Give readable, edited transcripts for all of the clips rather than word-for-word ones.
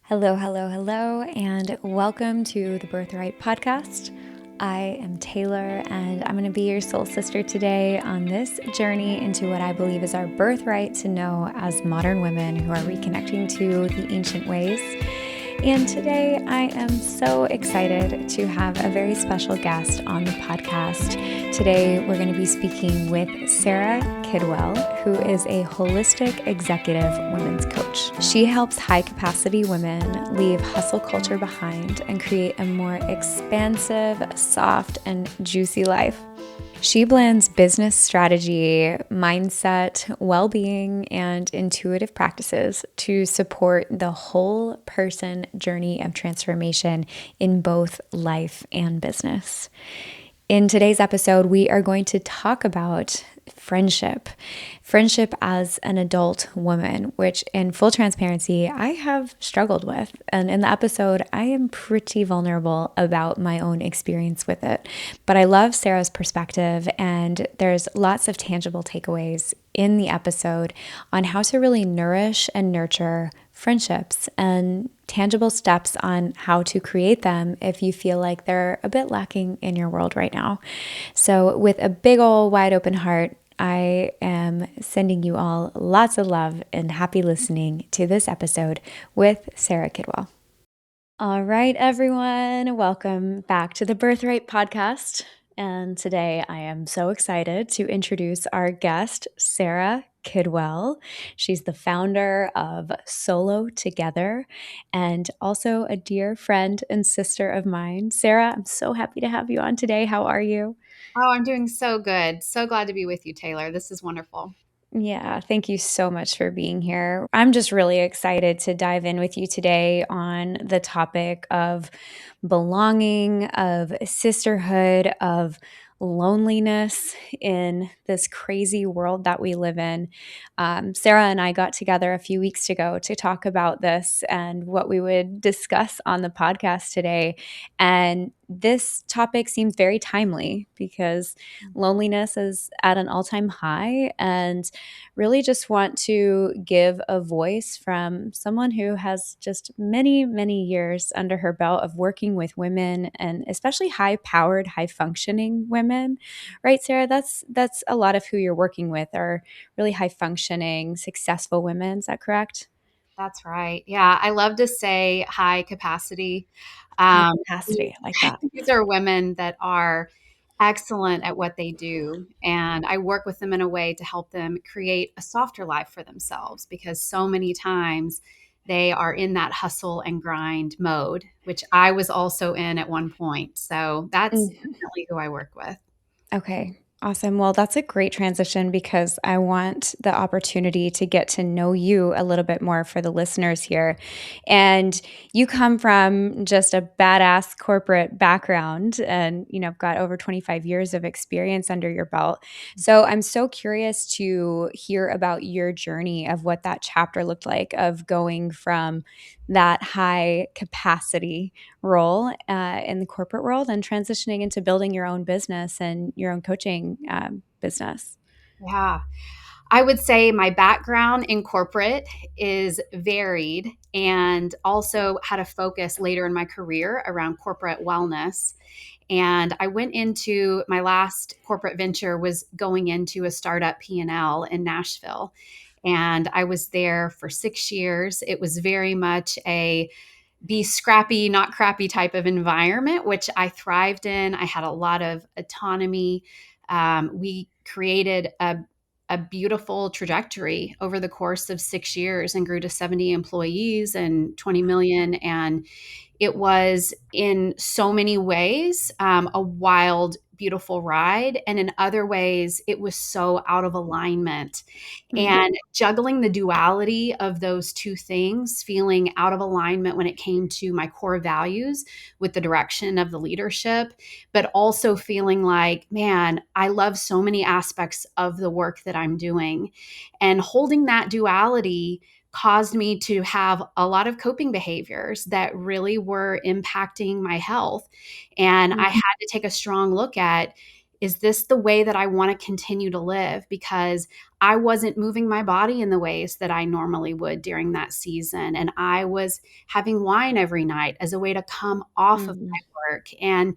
Hello, hello, hello, and welcome to the Birthright Podcast. I am Taylor, and I'm going to be your soul sister today on this journey into what I believe is our birthright to know as modern women who are reconnecting to the ancient ways. And today I am so excited to have a very special guest on the podcast. Today we're going to be speaking with Sara Kidwell, who is a holistic executive women's coach. She helps high capacity women leave hustle culture behind and create a more expansive, soft, and juicy life. She blends business strategy, mindset, well-being, and intuitive practices to support the whole person journey of transformation in both life and business. In today's episode, we are going to talk about friendship as an adult woman, which in full transparency, I have struggled with. And in the episode, I am pretty vulnerable about my own experience with it. But I love Sara's perspective, and there's lots of tangible takeaways in the episode on how to really nourish and nurture friendships and tangible steps on how to create them if you feel like they're a bit lacking in your world right now. So with a big old wide open heart, I am sending you all lots of love and happy listening to this episode with Sara Kidwell. All right, everyone, welcome back to the Birthright Podcast. And today I am so excited to introduce our guest, Sara Kidwell. She's the founder of Solo Together and also a dear friend and sister of mine. Sara, I'm so happy to have you on today. How are you? Oh, I'm doing so good. So glad to be with you, Taylor. This is wonderful. Yeah, thank you so much for being here. I'm just really excited to dive in with you today on the topic of belonging, of sisterhood, of loneliness in this crazy world that we live in. Sara and I got together a few weeks ago to talk about this and what we would discuss on the podcast today. And this topic seems very timely because loneliness is at an all-time high, and really just want to give a voice from someone who has just many, many years under her belt of working with women, and especially high-powered, high-functioning women. Right, Sara? That's a lot of who you're working with are really high-functioning, successful women. Is that correct? That's right. Yeah, I love to say high capacity. High Um, capacity, I like that. these are women that are excellent at what they do. And I work with them in a way to help them create a softer life for themselves because so many times they are in that hustle and grind mode, which I was also in at one point. So that's Mm. definitely who I work with. Okay. Awesome. Well, that's a great transition because I want the opportunity to get to know you a little bit more for the listeners here. And you come from just a badass corporate background and, got over 25 years of experience under your belt. So I'm so curious to hear about your journey of what that chapter looked like of going from that high capacity role in the corporate world and transitioning into building your own business and your own coaching business. Yeah. I would say my background in corporate is varied and also had a focus later in my career around corporate wellness. And I went into my last corporate venture was going into a startup P&L in Nashville. And I was there for 6 years. It was very much a be scrappy, not crappy type of environment, which I thrived in. I had a lot of autonomy. We created a beautiful trajectory over the course of 6 years and grew to 70 employees and 20 million. And it was in so many ways a wild, beautiful ride. And in other ways, it was so out of alignment. Mm. And juggling the duality of those two things, feeling out of alignment when it came to my core values with the direction of the leadership, but also feeling like, man, I love so many aspects of the work that I'm doing. And holding that duality caused me to have a lot of coping behaviors that really were impacting my health. And I had to take a strong look at, is this the way that I want to continue to live? Because I wasn't moving my body in the ways that I normally would during that season. And I was having wine every night as a way to come off of Mm-hmm. my work. And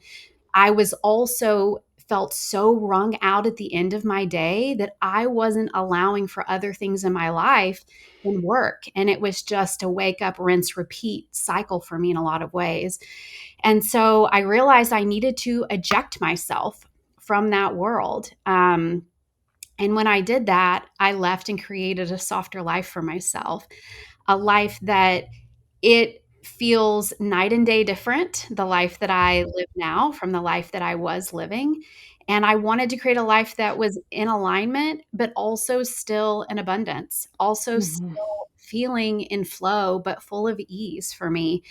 I was also felt so wrung out at the end of my day that I wasn't allowing for other things in my life than work. And it was just a wake up, rinse, repeat cycle for me in a lot of ways. And so I realized I needed to eject myself from that world. And when I did that, I left and created a softer life for myself, a life that it feels night and day different, the life that I live now from the life that I was living. And I wanted to create a life that was in alignment, but also still in abundance, also Mm-hmm. still feeling in flow, but full of ease for me.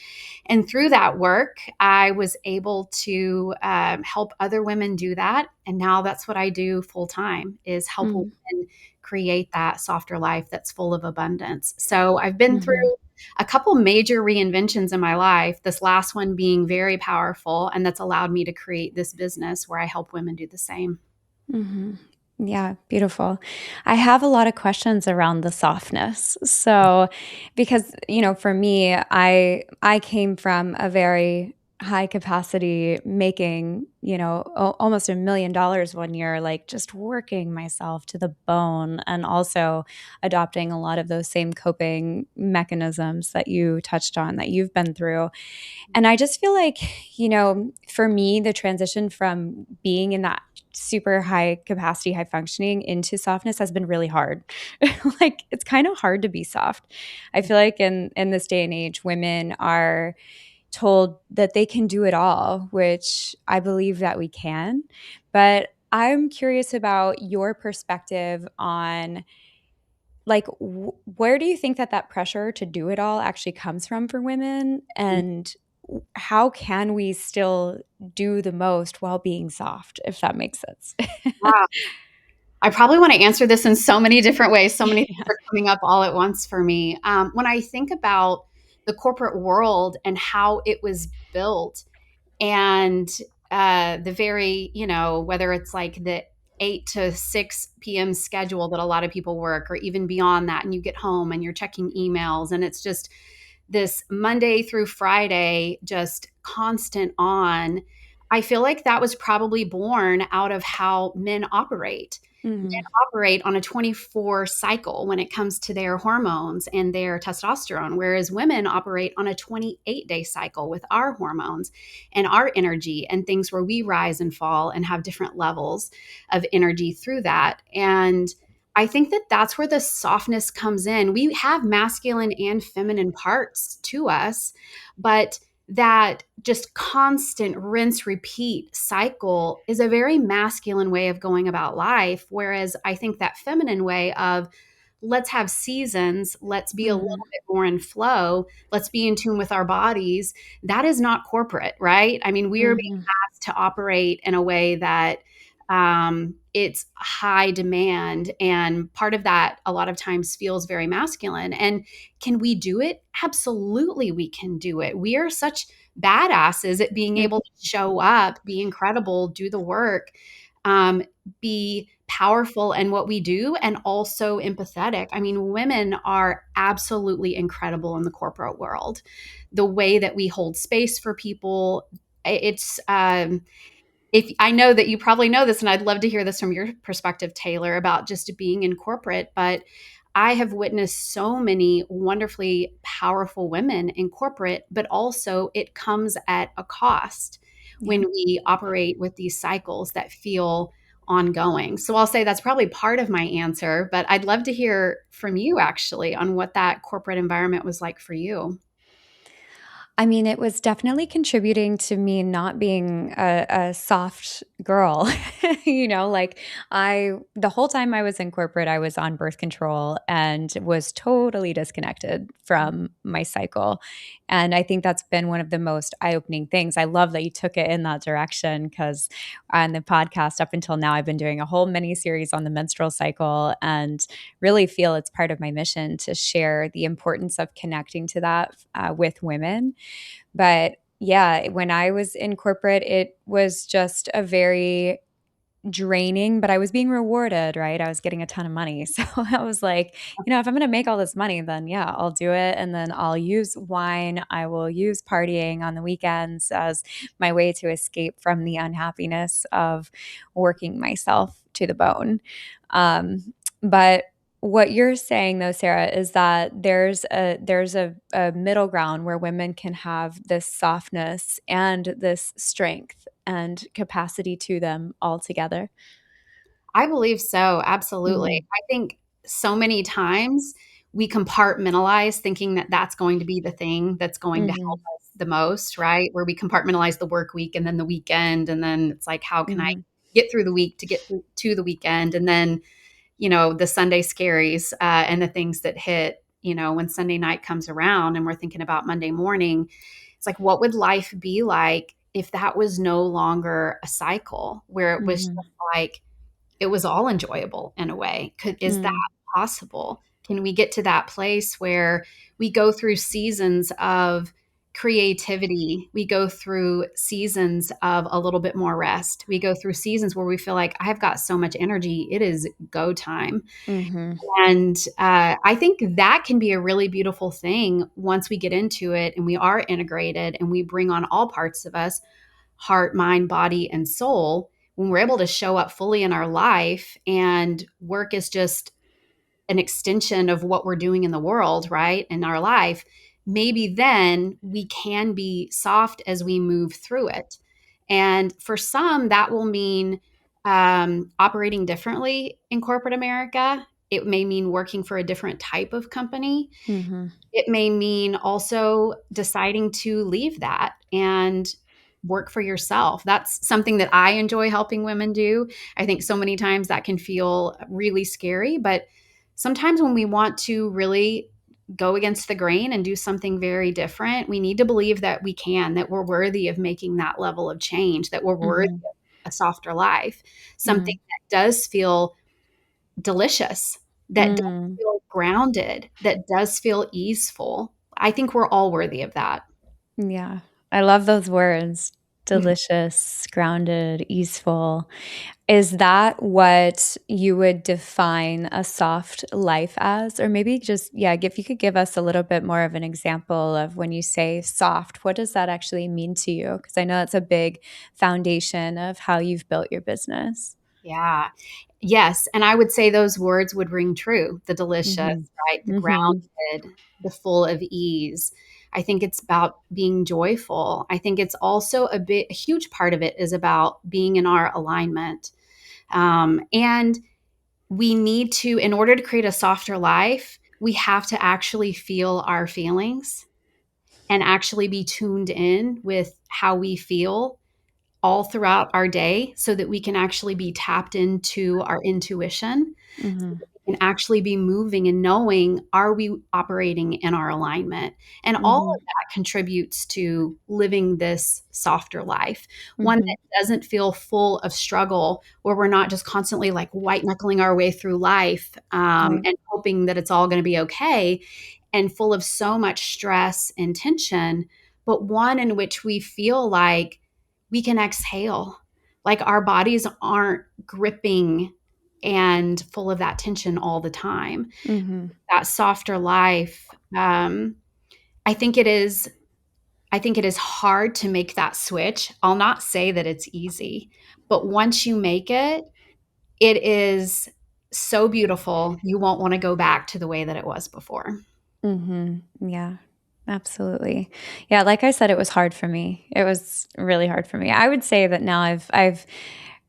And through that work, I was able to help other women do that. And now that's what I do full time is help women create that softer life that's full of abundance. So I've been through Mm-hmm. a couple major reinventions in my life, this last one being very powerful. And that's allowed me to create this business where I help women do the same. Mm-hmm. Yeah, beautiful. I have a lot of questions around the softness. So, because, for me, I came from a very high capacity making, almost $1 million one year, like just working myself to the bone and also adopting a lot of those same coping mechanisms that you touched on that you've been through. And I just feel like, for me, the transition from being in that super high capacity, high functioning into softness has been really hard. Like it's kind of hard to be soft. I feel like in this day and age, women are told that they can do it all, which I believe that we can. But I'm curious about your perspective on like where do you think that pressure to do it all actually comes from for women, and how can we still do the most while being soft, if that makes sense? Wow. I probably want to answer this in so many different ways. So many things Yeah. are coming up all at once for me. When I think about the corporate world and how it was built, and the very, whether it's like the 8 to 6 p.m. schedule that a lot of people work, or even beyond that, and you get home and you're checking emails, and it's just this Monday through Friday, just constant on. I feel like that was probably born out of how men operate. Men Hmm. operate on a 24 cycle when it comes to their hormones and their testosterone, whereas women operate on a 28-day cycle with our hormones and our energy and things where we rise and fall and have different levels of energy through that. And I think that that's where the softness comes in. We have masculine and feminine parts to us, but that just constant rinse repeat cycle is a very masculine way of going about life. Whereas I think that feminine way of let's have seasons, let's be a little Hmm. bit more in flow, let's be in tune with our bodies, that is not corporate, right? I mean, we are being Hmm. asked to operate in a way that it's high demand. And part of that, a lot of times, feels very masculine. And can we do it? Absolutely, we can do it. We are such badasses at being able to show up, be incredible, do the work, um, be powerful in what we do, and also empathetic. I mean, women are absolutely incredible in the corporate world. The way that we hold space for people, it's if I know that you probably know this, and I'd love to hear this from your perspective, Taylor, about just being in corporate, but I have witnessed so many wonderfully powerful women in corporate, but also it comes at a cost when Yeah. we operate with these cycles that feel ongoing. So I'll say that's probably part of my answer, but I'd love to hear from you actually on what that corporate environment was like for you. I mean, it was definitely contributing to me not being a soft girl. Like the whole time I was in corporate, I was on birth control and was totally disconnected from my cycle. And I think that's been one of the most eye opening things. I love that you took it in that direction because on the podcast up until now, I've been doing a whole mini series on the menstrual cycle and really feel it's part of my mission to share the importance of connecting to that with women. But yeah, when I was in corporate, it was just a very draining, but I was being rewarded, right? I was getting a ton of money. So I was like, if I'm going to make all this money, then yeah, I'll do it. And then I'll use wine. I will use partying on the weekends as my way to escape from the unhappiness of working myself to the bone. But what you're saying though, Sarah, is that there's a middle ground where women can have this softness and this strength and capacity to them all together. I believe so, absolutely. Mhm. I think so many times we compartmentalize thinking that that's going to be the thing that's going to help Mhm. us the most, right? Where we compartmentalize the work week and then the weekend, and then it's like, how can I Mhm. get through the week to get through to the weekend? And then, the Sunday scaries, and the things that hit, when Sunday night comes around and we're thinking about Monday morning. It's like, what would life be like if that was no longer a cycle where it was just Mhm. like, it was all enjoyable in a way? Is that Mm. possible? Can we get to that place where we go through seasons of creativity? We go through seasons of a little bit more rest. We go through seasons where we feel like I've got so much energy. It is go time. Mhm. And I think that can be a really beautiful thing once we get into it and we are integrated and we bring on all parts of us, heart, mind, body, and soul. When we're able to show up fully in our life and work is just an extension of what we're doing in the world, right? In our life, maybe then we can be soft as we move through it. And for some, that will mean operating differently in corporate America. It may mean working for a different type of company. Mhm. It may mean also deciding to leave that and work for yourself. That's something that I enjoy helping women do. I think so many times that can feel really scary, but sometimes when we want to really go against the grain and do something very different, we need to believe that we can, that we're worthy of making that level of change, that we're worthy Mhm. of a softer life, something Mhm. that does feel delicious, that does Mm. feel grounded, that does feel easeful. I think we're all worthy of that. Yeah. I love those words. Mhm. Delicious, grounded, easeful. Is that what you would define a soft life as? Or maybe just, yeah, if you could give us a little bit more of an example of when you say soft, what does that actually mean to you? Because I know that's a big foundation of how you've built your business. Yeah. Yes, and I would say those words would ring true, the delicious, Mhm. right? The Mhm. grounded, the full of ease. I think it's about being joyful. I think it's also a huge part of it is about being in our alignment. And we need to, in order to create a softer life, we have to actually feel our feelings and actually be tuned in with how we feel all throughout our day so that we can actually be tapped into our intuition, so Mhm. that we can actually be moving and knowing, are we operating in our alignment? And all of Mhm. that contributes to living this softer life, one Mhm. that doesn't feel full of struggle, where we're not just constantly like white knuckling our way through life, Right. and hoping that it's all going to be okay, and full of so much stress and tension, but one in which we feel like we can exhale, like our bodies aren't gripping and full of that tension all the time. Mhm. That softer life, I think it is. I think it is hard to make that switch. I'll not say that it's easy, but once you make it, it is so beautiful. You won't want to go back to the way that it was before. Mhm. Yeah. Absolutely. Yeah, like I said, it was hard for me. It was really hard for me. I would say that now I've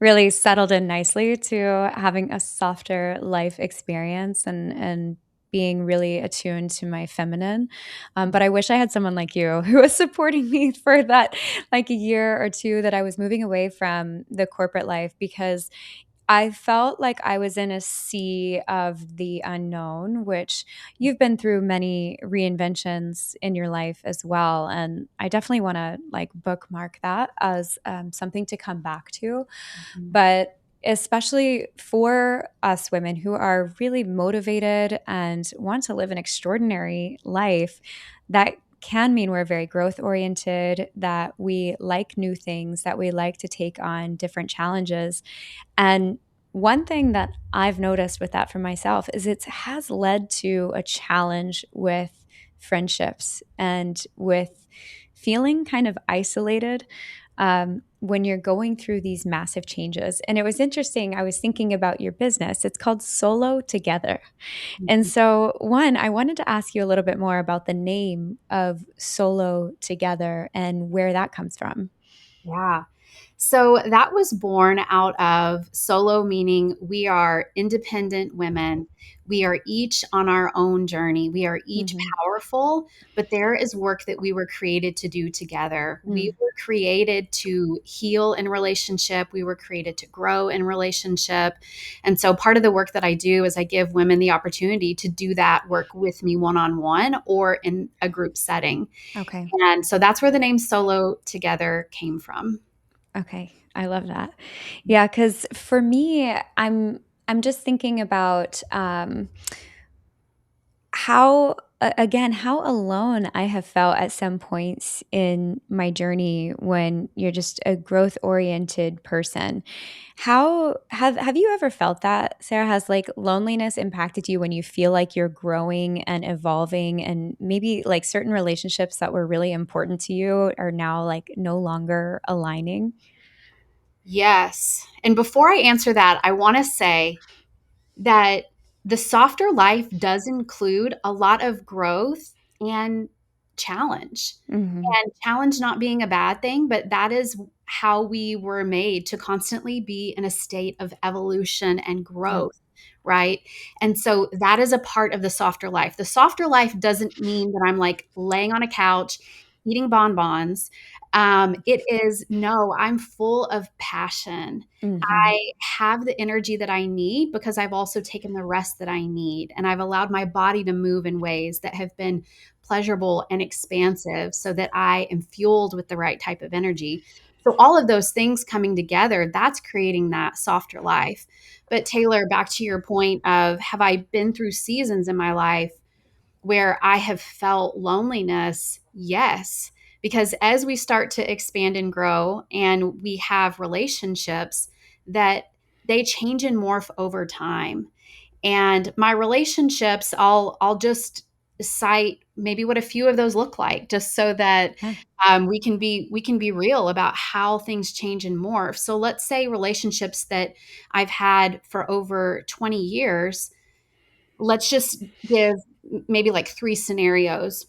really settled in nicely to having a softer life experience and being really attuned to my feminine. But I wish I had someone like you who was supporting me for that like a year or two that I was moving away from the corporate life because I felt like I was in a sea of the unknown, which you've been through many reinventions in your life as well. And I definitely want to like bookmark that as something to come back to. Mhm. But especially for us women who are really motivated and want to live an extraordinary life, that can mean we're very growth oriented, that we like new things, that we like to take on different challenges. And one thing that I've noticed with that for myself is it has led to a challenge with friendships and with feeling kind of isolated when you're going through these massive changes. And it was interesting. I was thinking about your business. It's called Solo Together. And Mhm. so, one, I wanted to ask you a little bit more about the name of Solo Together and where that comes from. Yeah. So that was born out of solo, meaning we are independent women. We are each on our own journey. We are each Hmm. powerful, but there is work that we were created to do together. We Mm. were created to heal in relationship. We were created to grow in relationship. And so part of the work that I do is I give women the opportunity to do that work with me one on one or in a group setting. Okay. And so that's where the name Solo Together came from. Okay. I love that. Yeah, because for me, I'm just thinking about how again how alone I have felt at some points in my journey when you're just a growth oriented person. How have you ever felt that, Sarah? Has like loneliness impacted you when you feel like you're growing and evolving, and maybe like certain relationships that were really important to you are now like no longer aligning? Yes. And before I answer that, I want to say that the softer life does include a lot of growth and challenge. Hmm. And challenge not being a bad thing, but that is how we were made to constantly be in a state of evolution and Yep. growth, right? And so that is a part of the softer life. The softer life doesn't mean that I'm like laying on a couch eating bonbons. It is no, I'm full of passion. Hmm. I have the energy that I need because I've also taken the rest that I need. And I've allowed my body to move in ways that have been pleasurable and expansive so that I am fueled with the right type of energy. So, all of those things coming together, that's creating that softer life. But, Taylor, back to your point of have I been through seasons in my life where I have felt loneliness? Yes. Because as we start to expand and grow and we have relationships, that they change and morph over time. And my relationships, I'll just cite maybe what a few of those look like, just so that Yeah. we can be real about how things change and morph. So let's say relationships that I've had for over 20 years. Let's just give maybe like three scenarios.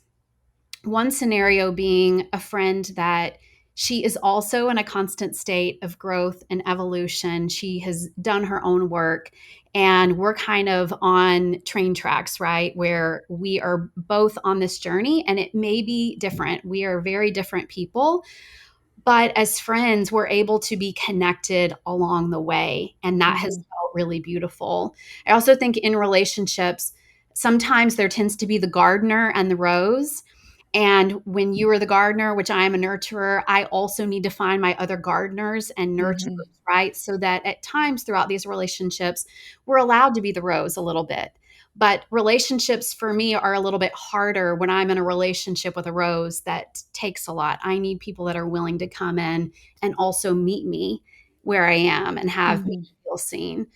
One scenario being a friend that she is also in a constant state of growth and evolution. She has done her own work, and we're kind of on train tracks, right? Where we are both on this journey, and it may be different. We are very different people, but as friends, we're able to be connected along the way. And that has Hmm. felt really beautiful. I also think in relationships, sometimes there tends to be the gardener and the rose. And when you are the gardener, which I am a nurturer, I also need to find my other gardeners and nurturers, Hmm. right? So that at times throughout these relationships, we're allowed to be the rose a little bit. But relationships for me are a little bit harder when I'm in a relationship with a rose that takes a lot. I need people that are willing to come in and also meet me where I am and have me Hmm. feel seen.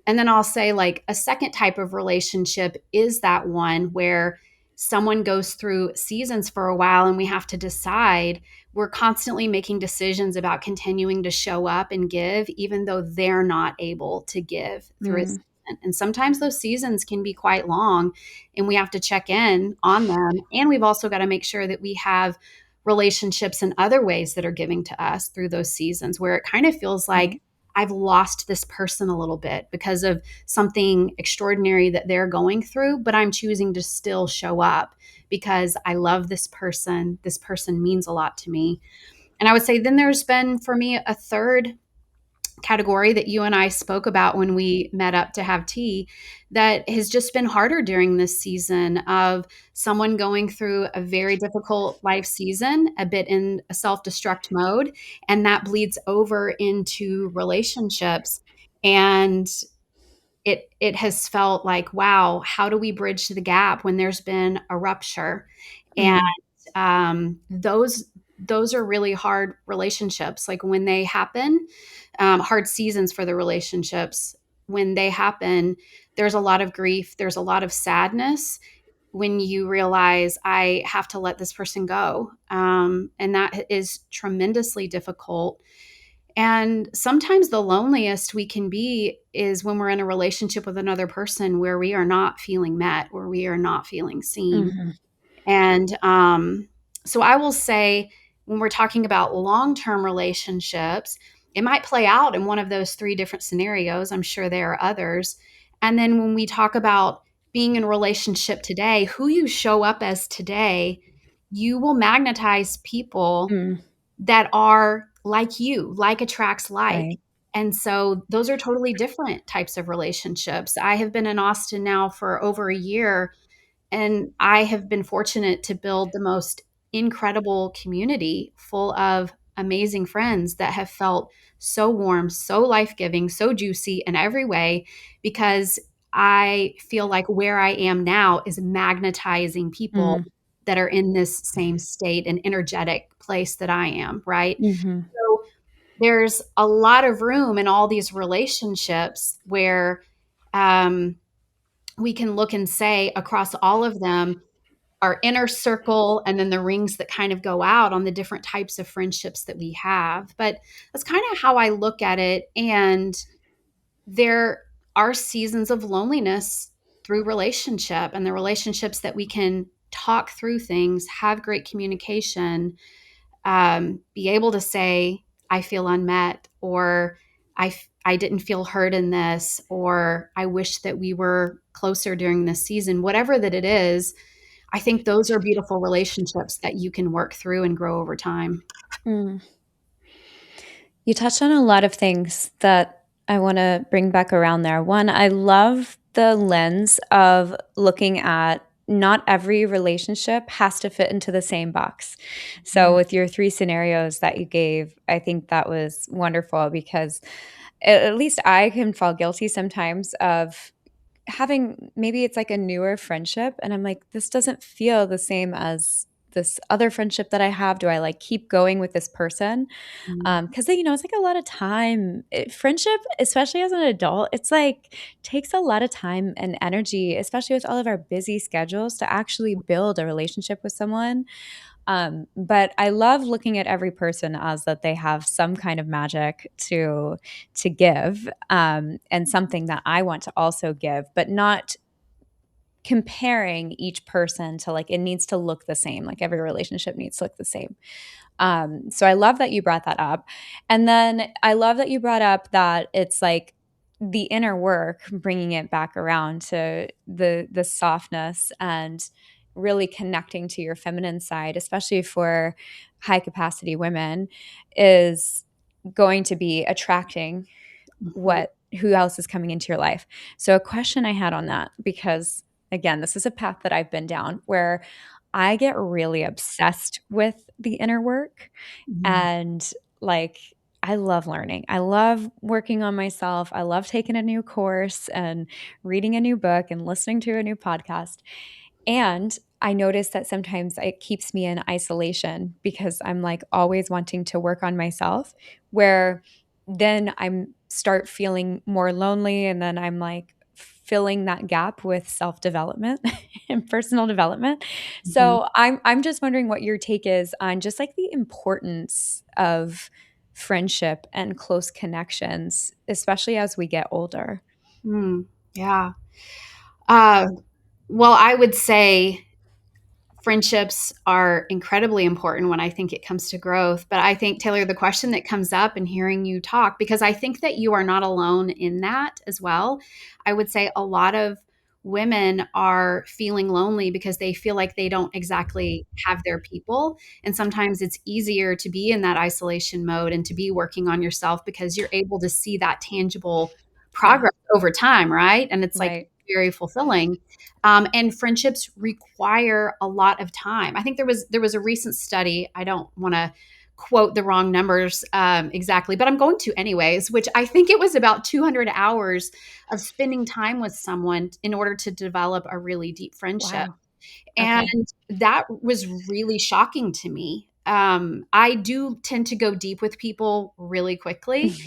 And then I'll say, like, a second type of relationship is that one where someone goes through seasons for a while and we have to decide. We're constantly making decisions about continuing to show up and give, even though they're not able to give through a Mm. season. And sometimes those seasons can be quite long, and we have to check in on them. And we've also got to make sure that we have relationships in other ways that are giving to us through those seasons where it kind of feels like Right. I've lost this person a little bit because of something extraordinary that they're going through, but I'm choosing to still show up because I love this person. This person means a lot to me. And I would say then there's been for me a third category that you and I spoke about when we met up to have tea that has just been harder during this season of someone going through a very difficult life season, a bit in a self-destruct mode, and that bleeds over into relationships. And it has felt like, wow, how do we bridge the gap when there's been a rupture? And Mm. those are really hard relationships. Like when they happen, hard seasons for the relationships. When they happen, there's a lot of grief. There's a lot of sadness when you realize I have to let this person go. And that is tremendously difficult. And sometimes the loneliest we can be is when we're in a relationship with another person where we are not feeling met, where we are not feeling seen. Mm-hmm. And so I will say, when we're talking about long term relationships, it might play out in one of those three different scenarios. I'm sure there are others. And then when we talk about being in a relationship today, who you show up as today, you will magnetize people Mm, that are like you, like attracts like. right. And so those are totally different types of relationships. I have been in Austin now for over a year, and I have been fortunate to build the most incredible community full of amazing friends that have felt so warm, so life giving, so juicy in every way, because I feel like where I am now is magnetizing people Mm, that are in this same state and energetic place that I am, right? mm-hmm. So there's a lot of room in all these relationships where um, we can look and say across all of them, our inner circle and then the rings that kind of go out on the different types of friendships that we have. But that's kind of how I look at it. And there are seasons of loneliness through relationship, and the relationships that we can talk through things, have great communication, be able to say, I feel unmet, or I didn't feel heard in this, or I wish that we were closer during this season, whatever that it is. I think those are beautiful relationships that you can work through and grow over time. Mm. You touched on a lot of things that I want to bring back around there. One, I love the lens of looking at not every relationship has to fit into the same box. So, with your three scenarios that you gave, I think that was wonderful because at least I can fall guilty sometimes of having maybe it's like a newer friendship and I'm like, this doesn't feel the same as this other friendship that I have. Do I like keep going with this person? Mhm. Because it's like a lot of time. Friendship, especially as an adult, it's like takes a lot of time and energy, especially with all of our busy schedules, to actually build a relationship with someone. But I love looking at every person as that they have some kind of magic to give, and something that I want to also give, but not comparing each person to like it needs to look the same. Like every relationship needs to look the same. So I love that you brought that up. And then I love that you brought up that it's like the inner work, bringing it back around to the softness and really connecting to your feminine side, especially for high capacity women, is going to be attracting Mhm. what who else is coming into your life. So a question I had on that, because again, this is a path that I've been down where I get really obsessed with the inner work Mhm. and like I love learning. I love working on myself. I love taking a new course and reading a new book and listening to a new podcast. And I notice that sometimes it keeps me in isolation because I'm like always wanting to work on myself, where then I'm start feeling more lonely and then I'm like filling that gap with self-development and personal development. Mhm. So I'm just wondering what your take is on just like the importance of friendship and close connections, especially as we get older. Mm. Yeah. Uh, well, I would say friendships are incredibly important when I think it comes to growth. But I think, Taylor, the question that comes up in hearing you talk, because I think that you are not alone in that as well. I would say a lot of women are feeling lonely because they feel like they don't exactly have their people. And sometimes it's easier to be in that isolation mode and to be working on yourself because you're able to see that tangible Yeah, progress over time, right? And it's like right. very fulfilling. And friendships require a lot of time. I think there was a recent study. I don't want to quote the wrong numbers exactly, but I'm going to anyways. Which I think it was about 200 hours of spending time with someone in order to develop a really deep friendship. Wow. And Okay. that was really shocking to me. I do tend to go deep with people really quickly.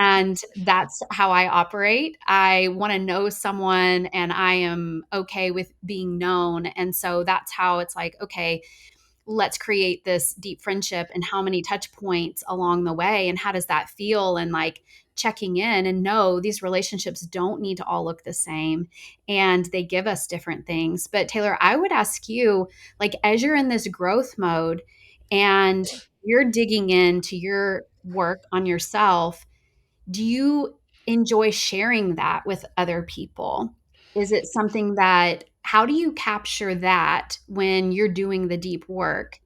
And that's how I operate. I want to know someone and I am okay with being known. And so that's how it's like, okay, let's create this deep friendship and how many touch points along the way and how does that feel, and like checking in and know these relationships don't need to all look the same and they give us different things. But Taylor, I would ask you, like, as you're in this growth mode and you're digging into your work on yourself, do you enjoy sharing that with other people? Is it something that, how do you capture that when you're doing the deep work?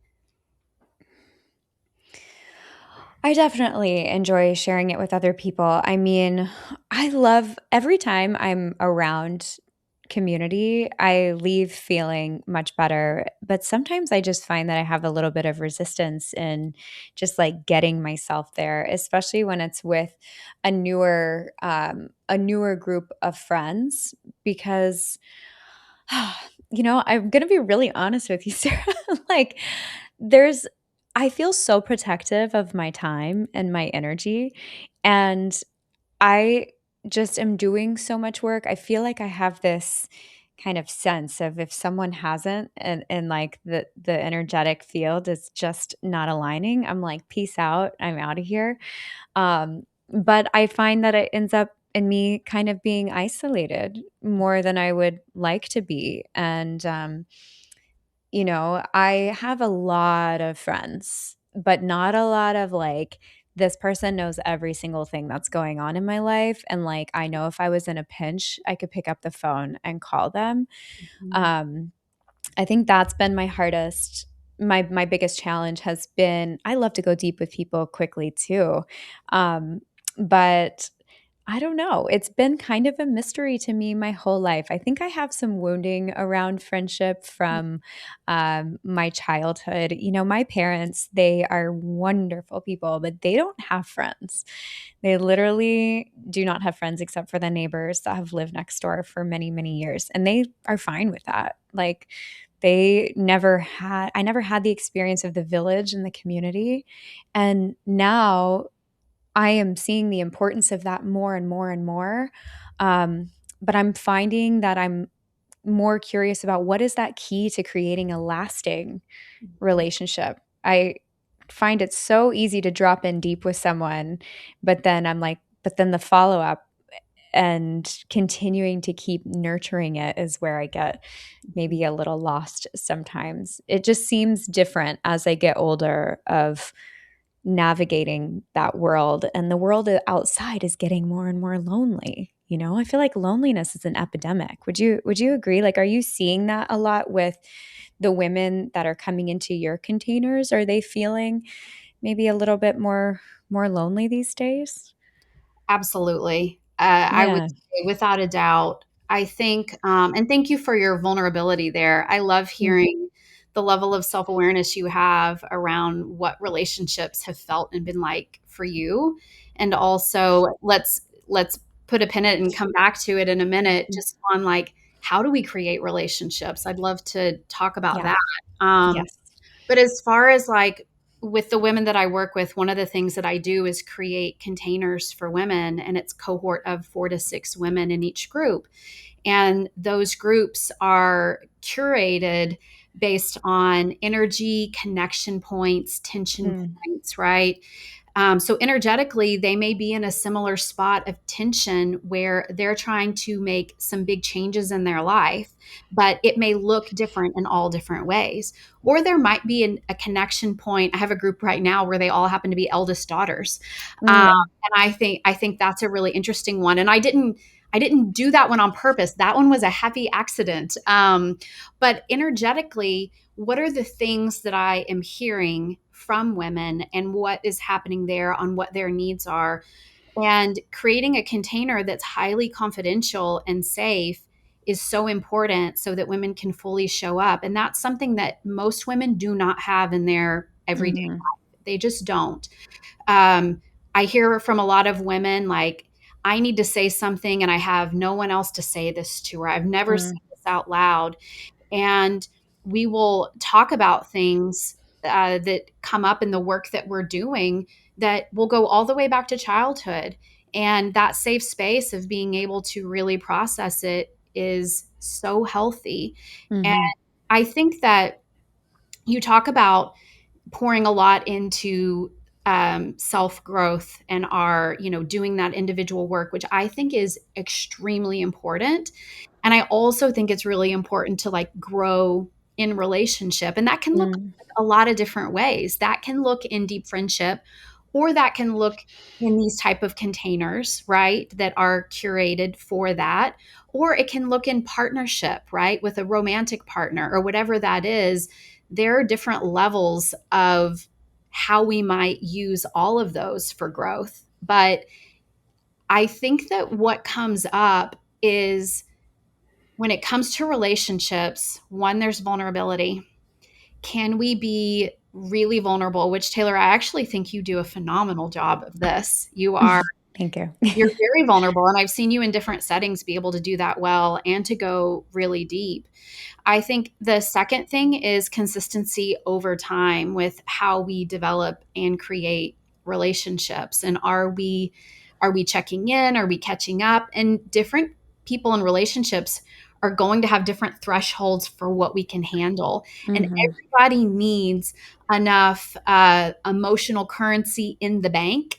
I definitely enjoy sharing it with other people. I mean, I love every time I'm around community, I leave feeling much better. But sometimes I just find that I have a little bit of resistance in just like getting myself there, especially when it's with a newer group of friends, because I'm gonna be really honest with you, Sarah. Like, there's I feel so protective of my time and my energy, and I just am doing so much work. I feel like I have this kind of sense of if someone hasn't and like the energetic field is just not aligning, I'm like, peace out. I'm out of here. But I find that it ends up in me kind of being isolated more than I would like to be. And I have a lot of friends, but not a lot of like, this person knows every single thing that's going on in my life. And like, I know if I was in a pinch, I could pick up the phone and call them. Mhm. Um, I think that's been my hardest. My biggest challenge has been I love to go deep with people quickly too. Um, but I don't know. It's been kind of a mystery to me my whole life. I think I have some wounding around friendship from my childhood. My parents, they are wonderful people, but they don't have friends. They literally do not have friends except for the neighbors that have lived next door for many, many years. And they are fine with that. Like, I never had the experience of the village and the community. And now I am seeing the importance of that more and more and more. But I'm finding that I'm more curious about what is that key to creating a lasting relationship. I find it so easy to drop in deep with someone, but then I'm like, but then the follow up and continuing to keep nurturing it is where I get maybe a little lost sometimes. It just seems different as I get older of navigating that world, and the world outside is getting more and more lonely. I feel like loneliness is an epidemic. Would you agree? Like, are you seeing that a lot with the women that are coming into your containers? Are they feeling maybe a little bit more lonely these days? Absolutely. I would Yeah. say without a doubt. I think, and thank you for your vulnerability there. I love Mm, hearing the level of self awareness you have around what relationships have felt and been like for you. And also, let's put a pin in it and come back to it in a minute, mm. just on like, how do we create relationships? I'd love to talk about Yeah. that. Um, Yes. but as far as like with the women that I work with, one of the things that I do is create containers for women, and it's cohort of 4 to 6 women in each group. And those groups are curated based on energy, connection points, tension Mm, points, right? So energetically, they may be in a similar spot of tension where they're trying to make some big changes in their life, but it may look different in all different ways. Or there might be a connection point. I have a group right now where they all happen to be eldest daughters, mm, and I think that's a really interesting one. And I didn't do that one on purpose. That one was a happy accident. But energetically, what are the things that I am hearing from women and what is happening there on what their needs are? And creating a container that's highly confidential and safe is so important so that women can fully show up. And that's something that most women do not have in their everyday mhm, life. They just don't. Um, I hear from a lot of women like, I need to say something and I have no one else to say this to, or I've never mm, said this out loud. and we will talk about things that come up in the work that we're doing that will go all the way back to childhood. And that safe space of being able to really process it is so healthy. And Mm-hmm. I think that you talk about pouring a lot into self growth and our, doing that individual work, which I think is extremely important. And I also think it's really important to like grow in relationship. And that can look Mm. a lot of different ways. That can look in deep friendship, or that can look in these type of containers, right? That are curated for that. Or it can look in partnership, right? With a romantic partner or whatever that is. There are different levels of how we might use all of those for growth. But I think that what comes up is when it comes to relationships, one, there's vulnerability. Can we be really vulnerable? Which, Taylor, I actually think you do a phenomenal job of this. Thank you. You're very vulnerable, and I've seen you in different settings be able to do that well and to go really deep. I think the second thing is consistency over time with how we develop and create relationships. And are we checking in? Are we catching up? And different people in relationships are going to have different thresholds for what we can handle. And Mm-hmm. everybody needs enough emotional currency in the bank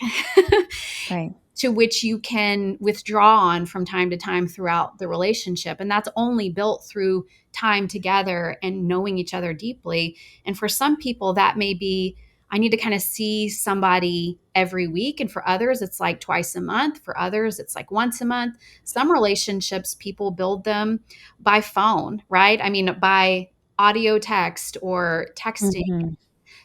Right. to which you can withdraw on from time to time throughout the relationship. And that's only built through time together and knowing each other deeply. And for some people, that may be, I need to kind of see somebody every week. And for others, it's like twice a month. For others, it's like once a month. Some relationships, people build them by phone, right? I mean, by audio text or texting. Mm-hmm.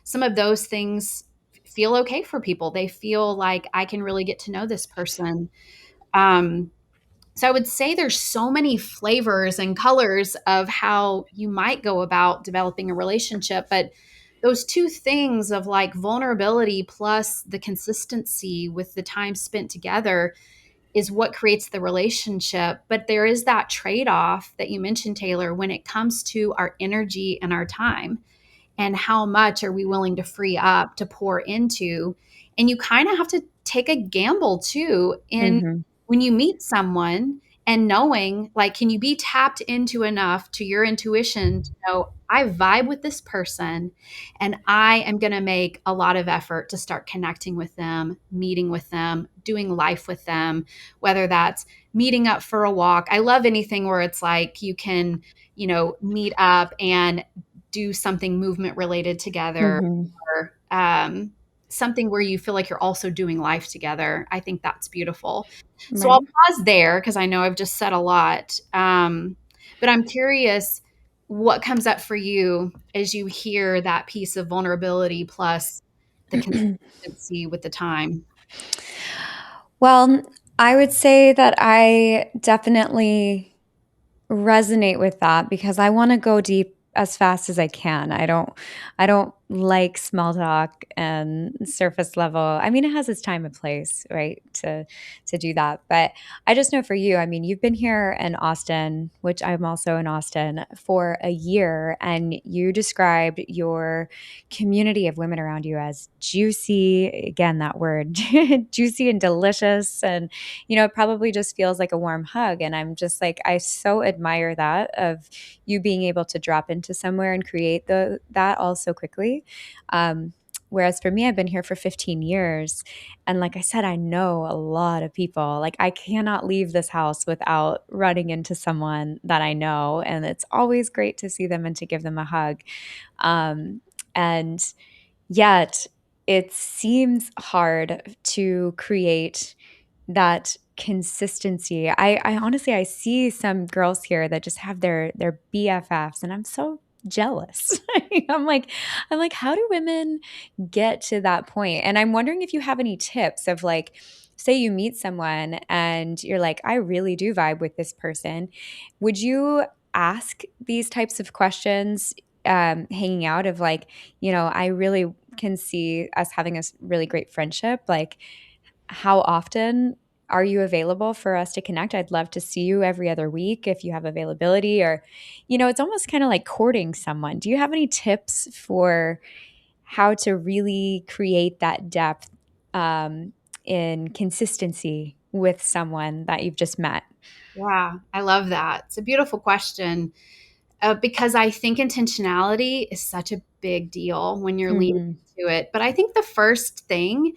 Some of those things feel okay for people. They feel like I can really get to know this person. Um, so I would say there's so many flavors and colors of how you might go about developing a relationship, but those two things of like vulnerability plus the consistency with the time spent together is what creates the relationship. But there is that trade off that you mentioned, Taylor, when it comes to our energy and our time, and how much are we willing to free up to pour into. And you kind of have to take a gamble too in Mm-hmm. when you meet someone, and knowing like, can you be tapped into enough to your intuition to know I vibe with this person and I am going to make a lot of effort to start connecting with them, meeting with them, doing life with them, whether that's meeting up for a walk. I love anything where it's like you can, meet up and do something movement related together, Mm-hmm. or something where you feel like you're also doing life together. I think that's beautiful. So I'll Right. pause there because I know I've just said a lot. But I'm curious what comes up for you as you hear that piece of vulnerability plus the consistency with the time. Well, I would say that I definitely resonate with that because I want to go deep as fast as I can. I don't like small talk and surface level. I mean, it has its time and place, right? To do that. But I just know for you, I mean, you've been here in Austin, which I'm also in Austin, for a year, and you described your community of women around you as juicy. Again, that word, juicy and delicious. And it probably just feels like a warm hug. And I'm just like, I so admire that of you being able to drop into somewhere and create that all so quickly. Um, Whereas for me, I've been here for 15 years. And like I said, I know a lot of people. Like, I cannot leave this house without running into someone that I know. And it's always great to see them and to give them a hug. And yet, it seems hard to create that consistency. I honestly, I see some girls here that just have their BFFs, and I'm so jealous. I'm like, how do women get to that point? And I'm wondering if you have any tips of like, say you meet someone and you're like, I really do vibe with this person. Would you ask these types of questions hanging out of like, I really can see us having a really great friendship. Like, how often are you available for us to connect? I'd love to see you every other week if you have availability. Or, it's almost kind of like courting someone. Do you have any tips for how to really create that depth in consistency with someone that you've just met? Yeah, I love that. It's a beautiful question, because I think intentionality is such a big deal when you're leaning Hmm. into it. But I think the first thing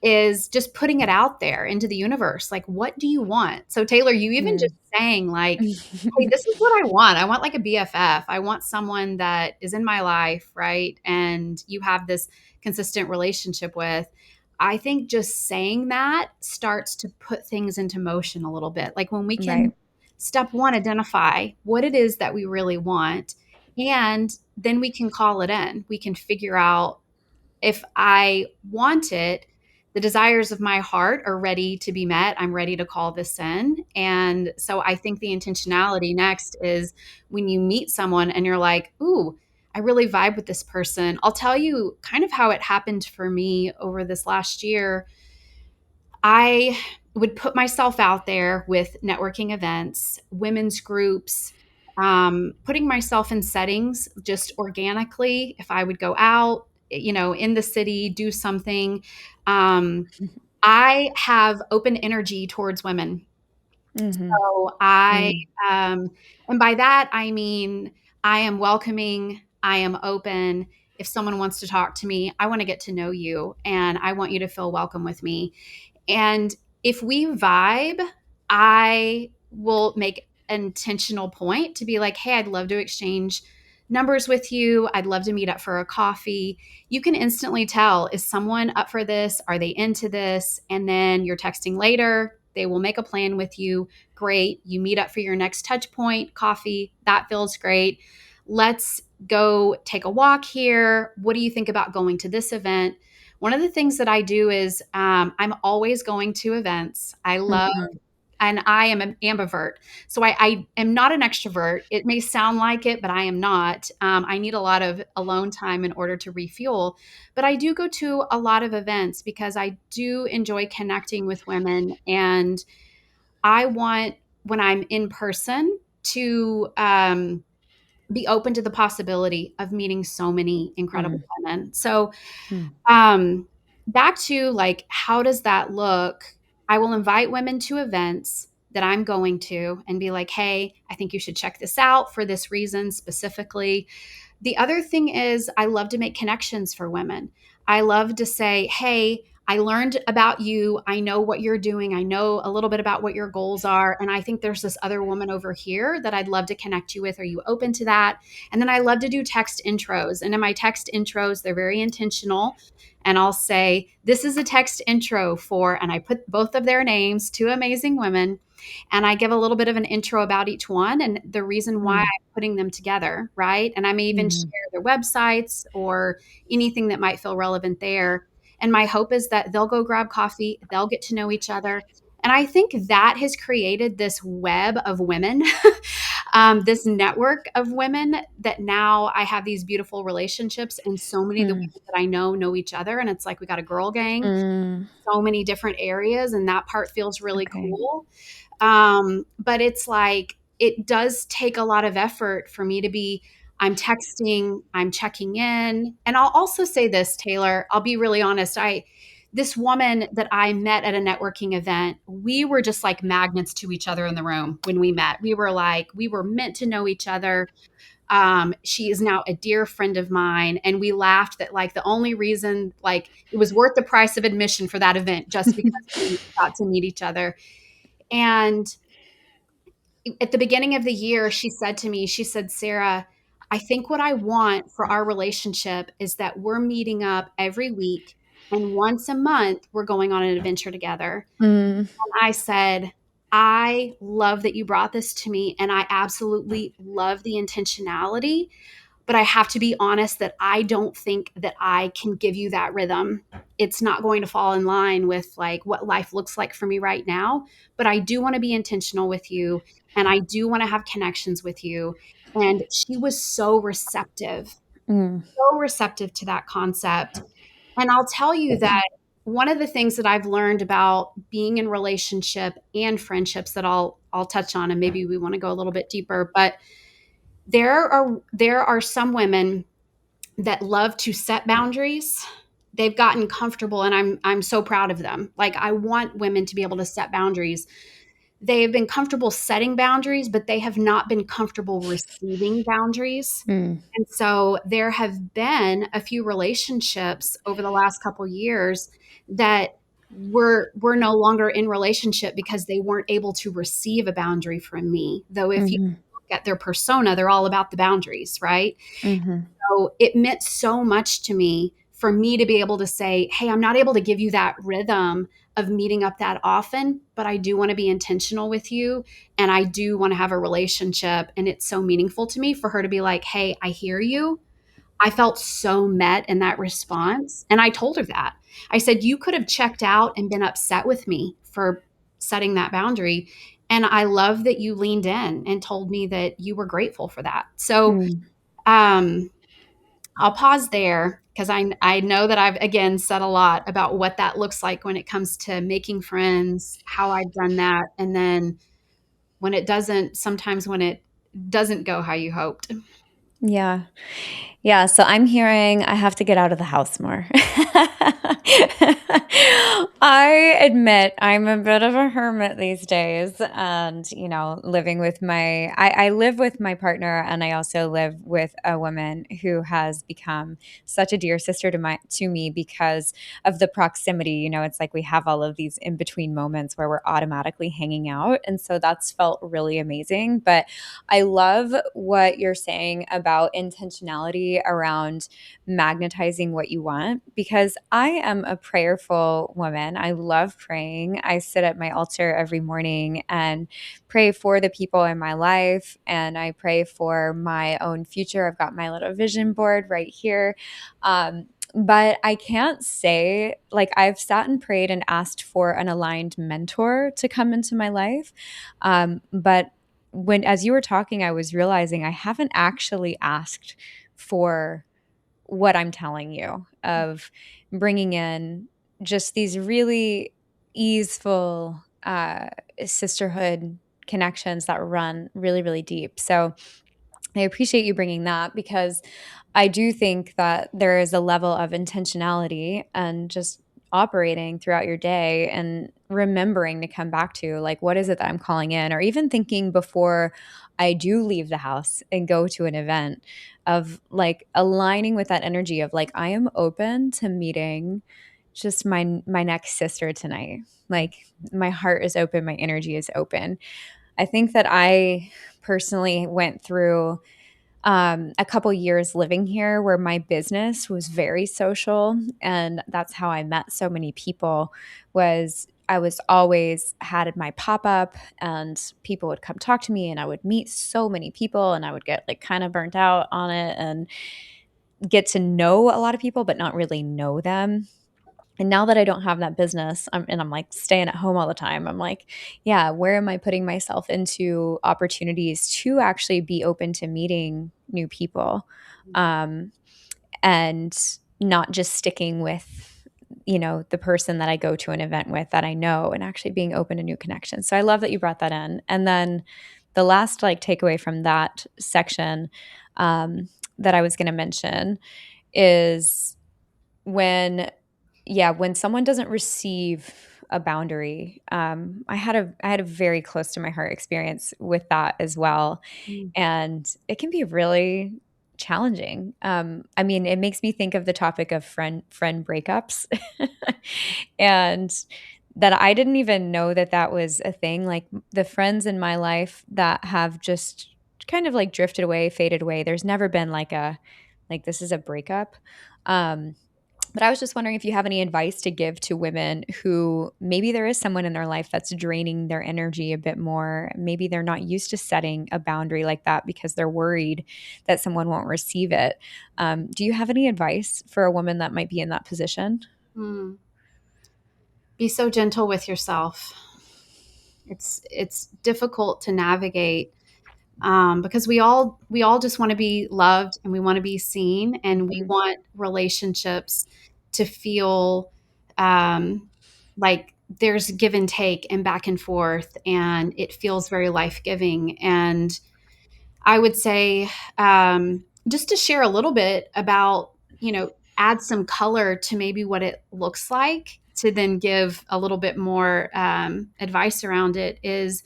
is just putting it out there into the universe. Like, what do you want? So, Taylor, you even just saying, like, hey, this is what I want. I want like a BFF. I want someone that is in my life, right? And you have this consistent relationship with. I think just saying that starts to put things into motion a little bit. Like when we can, Right. step one, identify what it is that we really want. And then we can call it in. We can figure out, if I want it, the desires of my heart are ready to be met. I'm ready to call this in. And so I think the intentionality next is when you meet someone and you're like, ooh, I really vibe with this person. I'll tell you kind of how it happened for me over this last year. I would put myself out there with networking events, women's groups, putting myself in settings just organically. If I would go out, in the city, do something, I have open energy towards women. Mm-hmm. So and by that, I mean, I am welcoming, I am open. If someone wants to talk to me, I want to get to know you and I want you to feel welcome with me. And if we vibe, I will make an intentional point to be like, hey, I'd love to exchange numbers with you. I'd love to meet up for a coffee. You can instantly tell, is someone up for this? Are they into this? And then you're texting later. They will make a plan with you. Great. You meet up for your next touch point, coffee. That feels great. Let's go take a walk here. What do you think about going to this event? One of the things that I do is I'm always going to events. I love, Mm-hmm. and I am an ambivert. So I am not an extrovert. It may sound like it, but I am not. I need a lot of alone time in order to refuel. But I do go to a lot of events because I do enjoy connecting with women. And I want, when I'm in person, to be open to the possibility of meeting so many incredible women. So Mm-hmm. um, back to like, how does that look? I will invite women to events that I'm going to and be like, hey, I think you should check this out for this reason specifically. The other thing is, I love to make connections for women. I love to say, hey, I learned about you. I know what you're doing. I know a little bit about what your goals are. And I think there's this other woman over here that I'd love to connect you with. Are you open to that? And then I love to do text intros. And in my text intros, they're very intentional. And I'll say, this is a text intro for, and I put both of their names, two amazing women. And I give a little bit of an intro about each one and the reason why I'm putting them together, right? And I may even Mm-hmm. share their websites or anything that might feel relevant there. And my hope is that they'll go grab coffee, they'll get to know each other. And I think that has created this web of women, this network of women that now I have these beautiful relationships. And so many of the women that I know each other. And it's like we got a girl gang, Mm-hmm. so many different areas. And that part feels really Okay. cool. But it's like, it does take a lot of effort for me to be, I'm texting, I'm checking in. And I'll also say this, Taylor, I'll be really honest. This woman that I met at a networking event, we were just like magnets to each other in the room when we met. We were like, we were meant to know each other. She is now a dear friend of mine. And we laughed that like the only reason, like it was worth the price of admission for that event, just because we got to meet each other. And at the beginning of the year, she said to me, she said, Sarah, I think what I want for our relationship is that we're meeting up every week and once a month we're going on an adventure together. Mm. And I said, I love that you brought this to me and I absolutely love the intentionality, but I have to be honest that I don't think that I can give you that rhythm. It's not going to fall in line with like what life looks like for me right now, but I do want to be intentional with you and I do want to have connections with you. And she was Mm. so receptive to that concept. And I'll tell you that one of the things that I've learned about being in relationship and friendships that I'll touch on, and maybe we want to go a little bit deeper, but there are some women that love to set boundaries. They've gotten comfortable, and I'm so proud of them. Like, I want women to be able to set boundaries. They have been comfortable setting boundaries, but they have not been comfortable receiving boundaries. Mm. And so there have been a few relationships over the last couple years that were no longer in relationship because they weren't able to receive a boundary from me. Though if you Mm-hmm. look at their persona, they're all about the boundaries, right? Mm-hmm. So it meant so much to me for me to be able to say, hey, I'm not able to give you that rhythm of meeting up that often, but I do want to be intentional with you. And I do want to have a relationship. And it's so meaningful to me for her to be like, hey, I hear you. I felt so met in that response. And I told her that. I said, you could have checked out and been upset with me for setting that boundary. And I love that you leaned in and told me that you were grateful for that. So, Mm. um, I'll pause there because I know that I've again said a lot about what that looks like when it comes to making friends, how I've done that, and then sometimes when it doesn't go how you hoped. Yeah. Yeah, so I'm hearing I have to get out of the house more. I admit I'm a bit of a hermit these days, and living with I live with my partner, and I also live with a woman who has become such a dear sister to me because of the proximity. It's like we have all of these in between moments where we're automatically hanging out, and so that's felt really amazing. But I love what you're saying about intentionality around magnetizing what you want, because I am a prayerful woman. I love praying. I sit at my altar every morning and pray for the people in my life, and I pray for my own future. I've got my little vision board right here. But I can't say, like, I've sat and prayed and asked for an aligned mentor to come into my life. But as you were talking, I was realizing I haven't actually asked for what I'm telling you, of bringing in just these really easeful sisterhood connections that run really, really deep. So I appreciate you bringing that, because I do think that there is a level of intentionality and just operating throughout your day and remembering to come back to, like, what is it that I'm calling in, or even thinking before I do leave the house and go to an event, of like aligning with that energy of like, I am open to meeting just my next sister tonight. Like, my heart is open, my energy is open. I think that I personally went through a couple years living here where my business was very social, and that's how I met so many people. Was I was always had my pop-up, and people would come talk to me, and I would meet so many people, and I would get like kind of burnt out on it and get to know a lot of people but not really know them. And now that I don't have that business, I'm like staying at home all the time, I'm like, yeah, where am I putting myself into opportunities to actually be open to meeting new people, um, and not just sticking with, the person that I go to an event with that I know, and actually being open to new connections. So I love that you brought that in. And then the last like takeaway from that section, that I was going to mention is when when someone doesn't receive a boundary. I had a very close to my heart experience with that as well, Mm. and it can be really challenging. I mean, it makes me think of the topic of friend breakups, and that I didn't even know that that was a thing. Like, the friends in my life that have just kind of like drifted away, faded away. There's never been like this is a breakup. Um, but I was just wondering if you have any advice to give to women who maybe there is someone in their life that's draining their energy a bit more. Maybe they're not used to setting a boundary like that because they're worried that someone won't receive it. Do you have any advice for a woman that might be in that position? Mm. Be so gentle with yourself. It's difficult to navigate, because we all just want to be loved, and we want to be seen, and we Mm-hmm. want relationships to feel like there's give and take and back and forth, and it feels very life-giving. And I would say, just to share a little bit about, add some color to maybe what it looks like, to then give a little bit more advice around it, is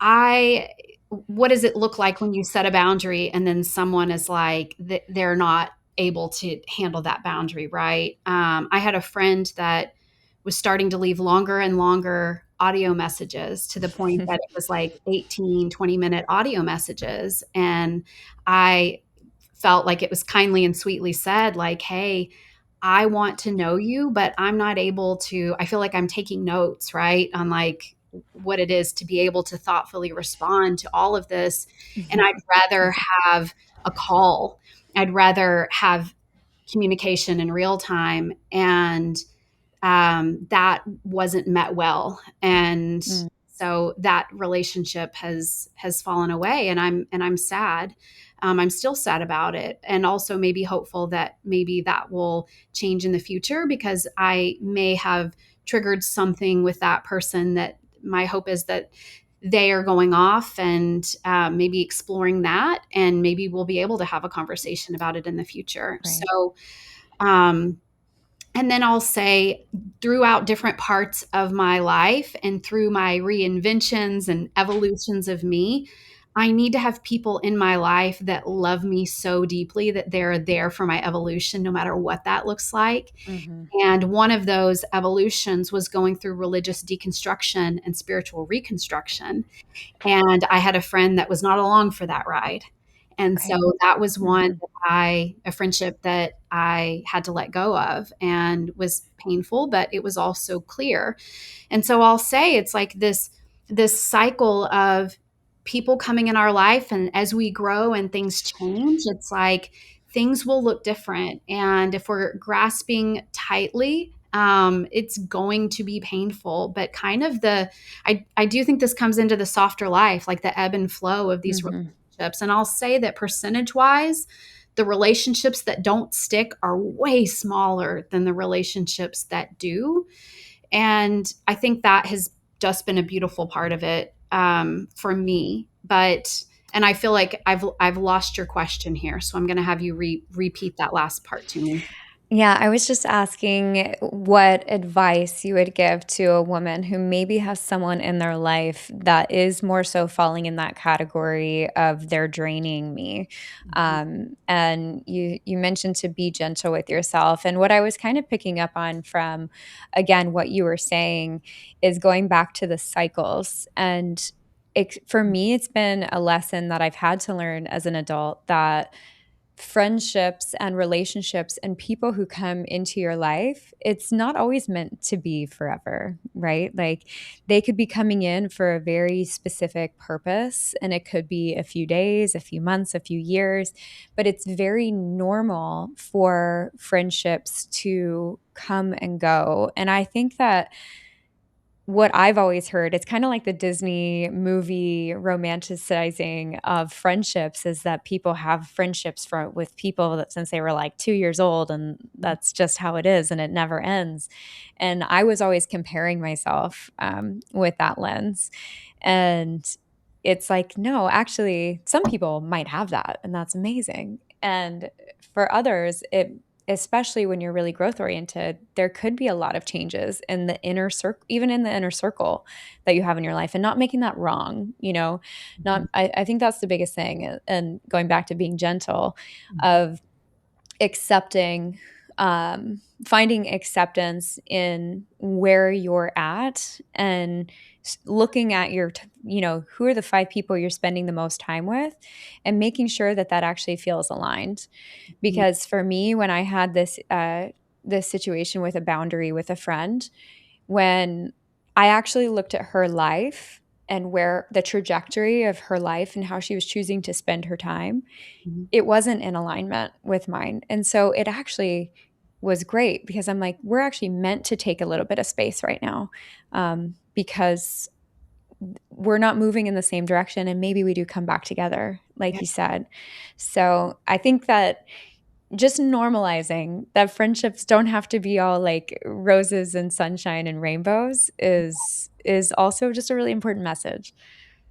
I what does it look like when you set a boundary and then someone is like they're not able to handle that boundary, right? I had a friend that was starting to leave longer and longer audio messages, to the point that it was like 18, 20-minute audio messages. And I felt like it was kindly and sweetly said, like, hey, I want to know you, but I'm not able to. I feel like I'm taking notes, right, on like what it is to be able to thoughtfully respond to all of this. And I'd rather have a call. I'd rather have communication in real time. And that wasn't met well. And Mm. so that relationship has fallen away, and I'm sad. I'm still sad about it, and also maybe hopeful that maybe that will change in the future, because I may have triggered something with that person, that my hope is that they are going off and maybe exploring that, and maybe we'll be able to have a conversation about it in the future. Right. So and then I'll say, throughout different parts of my life and through my reinventions and evolutions of me, I need to have people in my life that love me so deeply that they're there for my evolution, no matter what that looks like. Mhm. And one of those evolutions was going through religious deconstruction and spiritual reconstruction. And I had a friend that was not along for that ride. And so Right. that was one Mhm. that a friendship that I had to let go of, and was painful, but it was also clear. And so I'll say, it's like this cycle of people coming in our life, and as we grow and things change, it's like things will look different. And if we're grasping tightly, it's going to be painful. But kind of I do think this comes into the softer life, like the ebb and flow of these Mhm. relationships. And I'll say that percentage wise, the relationships that don't stick are way smaller than the relationships that do. And I think that has just been a beautiful part of it, for me. And I feel like I've lost your question here, so I'm going to have you repeat that last part to me. Yeah, I was just asking what advice you would give to a woman who maybe has someone in their life that is more so falling in that category of they're draining me. And you mentioned to be gentle with yourself. And what I was kind of picking up on from, again, what you were saying is going back to the cycles. And for me, it's been a lesson that I've had to learn as an adult, that friendships and relationships and people who come into your life, it's not always meant to be forever, right? Like they could be coming in for a very specific purpose, and it could be a few days, a few months, a few years, but it's very normal for friendships to come and go. And I think that what I've always heard, it's kind of like the Disney movie romanticizing of friendships, is that people have friendships with people that since they were like 2 years old, and that's just how it is, and it never ends. And I was always comparing myself with that lens. And it's like, no, actually, some people might have that, and that's amazing. And for others, especially when you're really growth oriented, there could be a lot of changes in the inner circle, even in the inner circle that you have in your life, and not making that wrong, Mhm. I think that's the biggest thing. And going back to being gentle, Mhm. of accepting, finding acceptance in where you're at, and looking at who are the 5 people you're spending the most time with, and making sure that that actually feels aligned. Mhm. Because for me, when I had this situation with a boundary with a friend, when I actually looked at her life and where the trajectory of her life and how she was choosing to spend her time, Mhm. it wasn't in alignment with mine. And so it actually was great, because I'm like, we're actually meant to take a little bit of space right now, because we're not moving in the same direction, and maybe we do come back together, like Yeah. you said. So I think that just normalizing that friendships don't have to be all like roses and sunshine and rainbows is also just a really important message.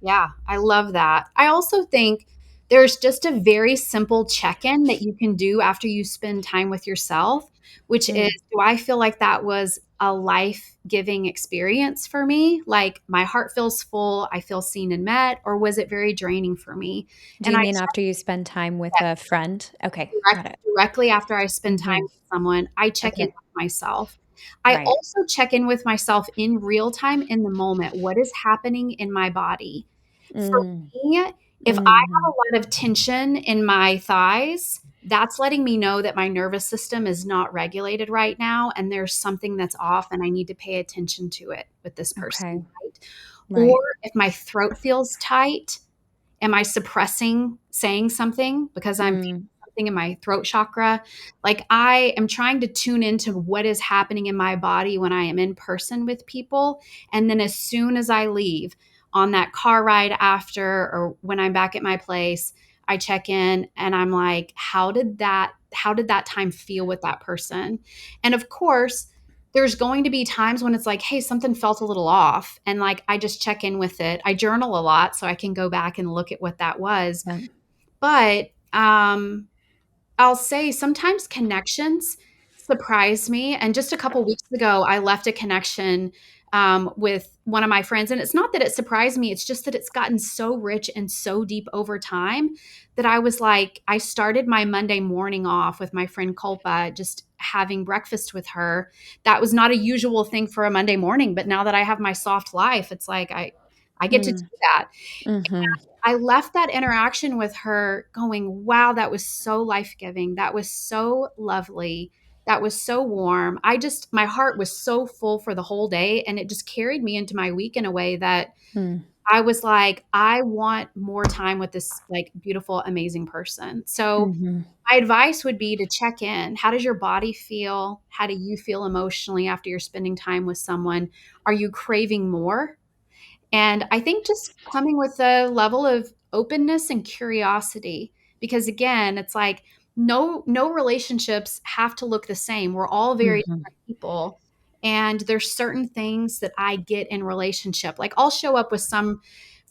Yeah, I love that. I also think there's just a very simple check in that you can do after you spend time with yourself, which is, Mm. do I feel like that was a life giving experience for me? Like my heart feels full, I feel seen and met, or was it very draining for me? Do And you I mean after you spend time with check a friend? Okay, got it. directly after I spend time Mhm. with someone, I check in Okay. with myself. I Right. also check in with myself in real time in the moment. What is happening in my body? For Mm. me, if I have Mhm. a lot of tension in my thighs, that's letting me know that my nervous system is not regulated right now and there's something that's off and I need to pay attention to it with this person, Okay. right? Or Right. if my throat feels tight, am I suppressing saying something because I'm feeling Mm. something in my throat chakra? Like I am trying to tune into what is happening in my body when I am in person with people. And then as soon as I leave on that car ride after or when I'm back at my place, I check in and I'm like, how did that time feel with that person? And of course, there's going to be times when it's like, hey, something felt a little off. And like, I just check in with it. I journal a lot so I can go back and look at what that was. Yeah. But I'll say sometimes connections surprise me. And just a couple weeks ago, I left a connection with one of my friends. And it's not that it surprised me, it's just that it's gotten so rich and so deep over time that I was like, I started my Monday morning off with my friend Culpa, just having breakfast with her. That was not a usual thing for a Monday morning. But now that I have my soft life, it's like I get to do Mm. that. Mhm. I left that interaction with her going, wow, that was so life giving. That was so lovely. That was so warm. My heart was so full for the whole day. And it just carried me into my week in a way that Mm. I was like, I want more time with this like beautiful, amazing person. So Mhm. my advice would be to check in. How does your body feel? How do you feel emotionally after you're spending time with someone? Are you craving more? And I think just coming with a level of openness and curiosity, because again, it's like no relationships have to look the same. We're all very Mhm. different people. And there's certain things that I get in relationship. Like I'll show up with some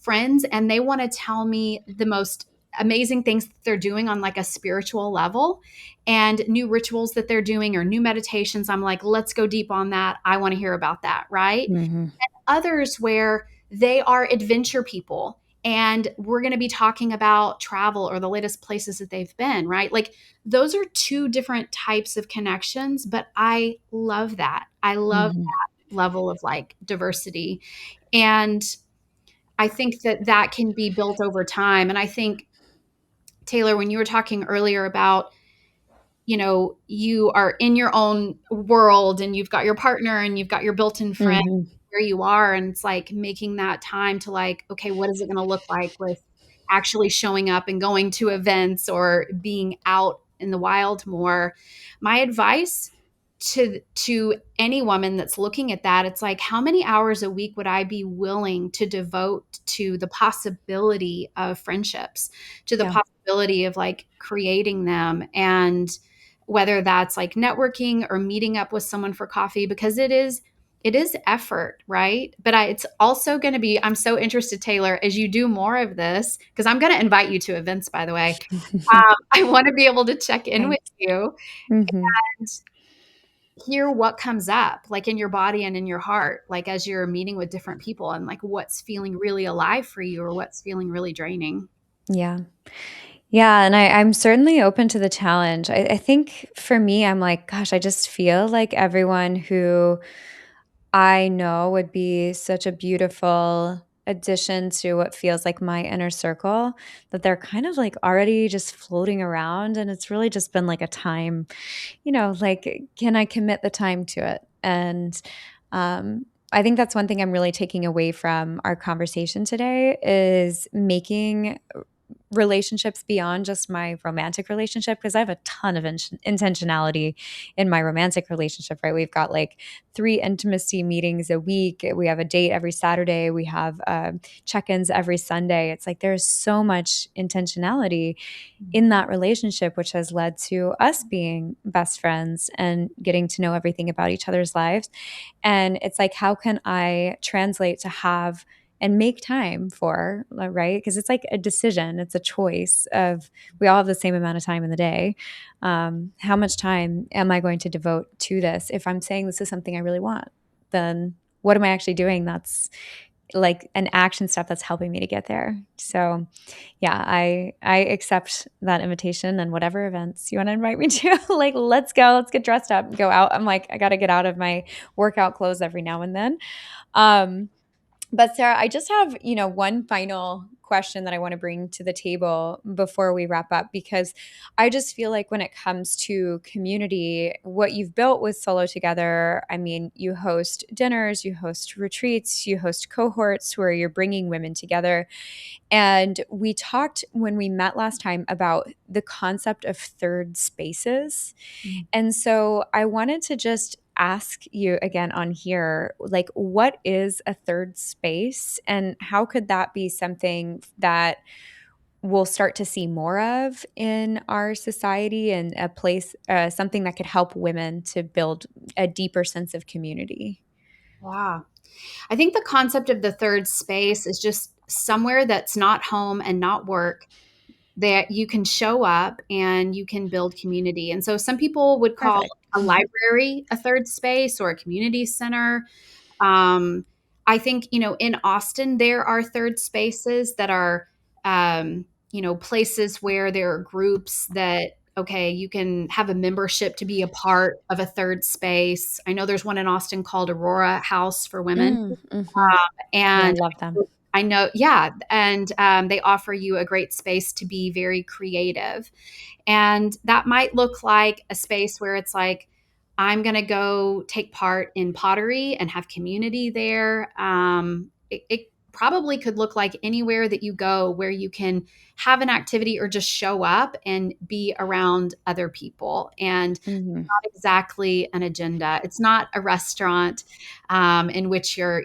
friends and they want to tell me the most amazing things that they're doing on like a spiritual level and new rituals that they're doing or new meditations. I'm like, let's go deep on that. I want to hear about that, right? Mhm. Others where they are adventure people and we're going to be talking about travel or the latest places that they've been, right? Like those are two different types of connections, but I love that. I love Mhm. that level of like diversity. And I think that that can be built over time. And I think, Taylor, when you were talking earlier about you are in your own world and you've got your partner and you've got your built-in friend Mhm. where you are and it's like making that time to like, okay, what is it going to look like with actually showing up and going to events or being out in the wild more. My advice to any woman that's looking at that, it's like how many hours a week would I be willing to devote to the possibility of friendships, to the Yeah. possibility of like creating them, and whether that's like networking or meeting up with someone for coffee, because it is effort, right? But it's also going to be, I'm so interested, Taylor, as you do more of this, because I'm going to invite you to events, by the way. I want to be able to check in with Thanks. you Mhm. and hear what comes up, like in your body and in your heart, like as you're meeting with different people and like what's feeling really alive for you or what's feeling really draining. Yeah. Yeah, and I'm certainly open to the challenge. I think for me, I'm like, gosh, I just feel like everyone who I know would be such a beautiful addition to what feels like my inner circle, that they're kind of like already just floating around. And it's really just been like a time, like, can I commit the time to it? And I think that's one thing I'm really taking away from our conversation today is making relationships beyond just my romantic relationship, because I have a ton of intentionality in my romantic relationship, right? We've got like 3 intimacy meetings a week. We have a date every Saturday. We have check-ins every Sunday. It's like there's so much intentionality in that relationship, which has led to us being best friends and getting to know everything about each other's lives. And it's like, how can I translate to have and make time for, right? Because it's like a decision, it's a choice of, we all have the same amount of time in the day. How much time am I going to devote to this? If I'm saying this is something I really want, then what am I actually doing that's like an action step that's helping me to get there? So yeah, I accept that invitation, and whatever events you want to invite me to, like, let's go, let's get dressed up, go out. I'm like, I got to get out of my workout clothes every now and then. Um, but Sarah, I just have, one final question that I want to bring to the table before we wrap up, because I just feel like when it comes to community, what you've built with Solo Together, I mean, you host dinners, you host retreats, you host cohorts where you're bringing women together. And we talked when we met last time about the concept of third spaces. Mhm. And so I wanted to just ask you again on here, like, what is a third space, and how could that be something that we'll start to see more of in our society, and a place, something that could help women to build a deeper sense of community? Wow. I think the concept of the third space is just somewhere that's not home and not work, that you can show up and you can build community. And so some people would call Perfect. a library a third space, or a community center. Um, I think, in Austin, there are third spaces that are, places where there are groups that, okay, you can have a membership to be a part of a third space. I know there's one in Austin called Aurora House for Women. Mm-hmm. Yeah, I And love them. I know, yeah. And they offer you a great space to be very creative. And that might look like a space where it's like, I'm going to go take part in pottery and have community there. It probably could look like anywhere that you go where you can have an activity or just show up and be around other people. And Hmm. not exactly an agenda. It's not a restaurant in which you're,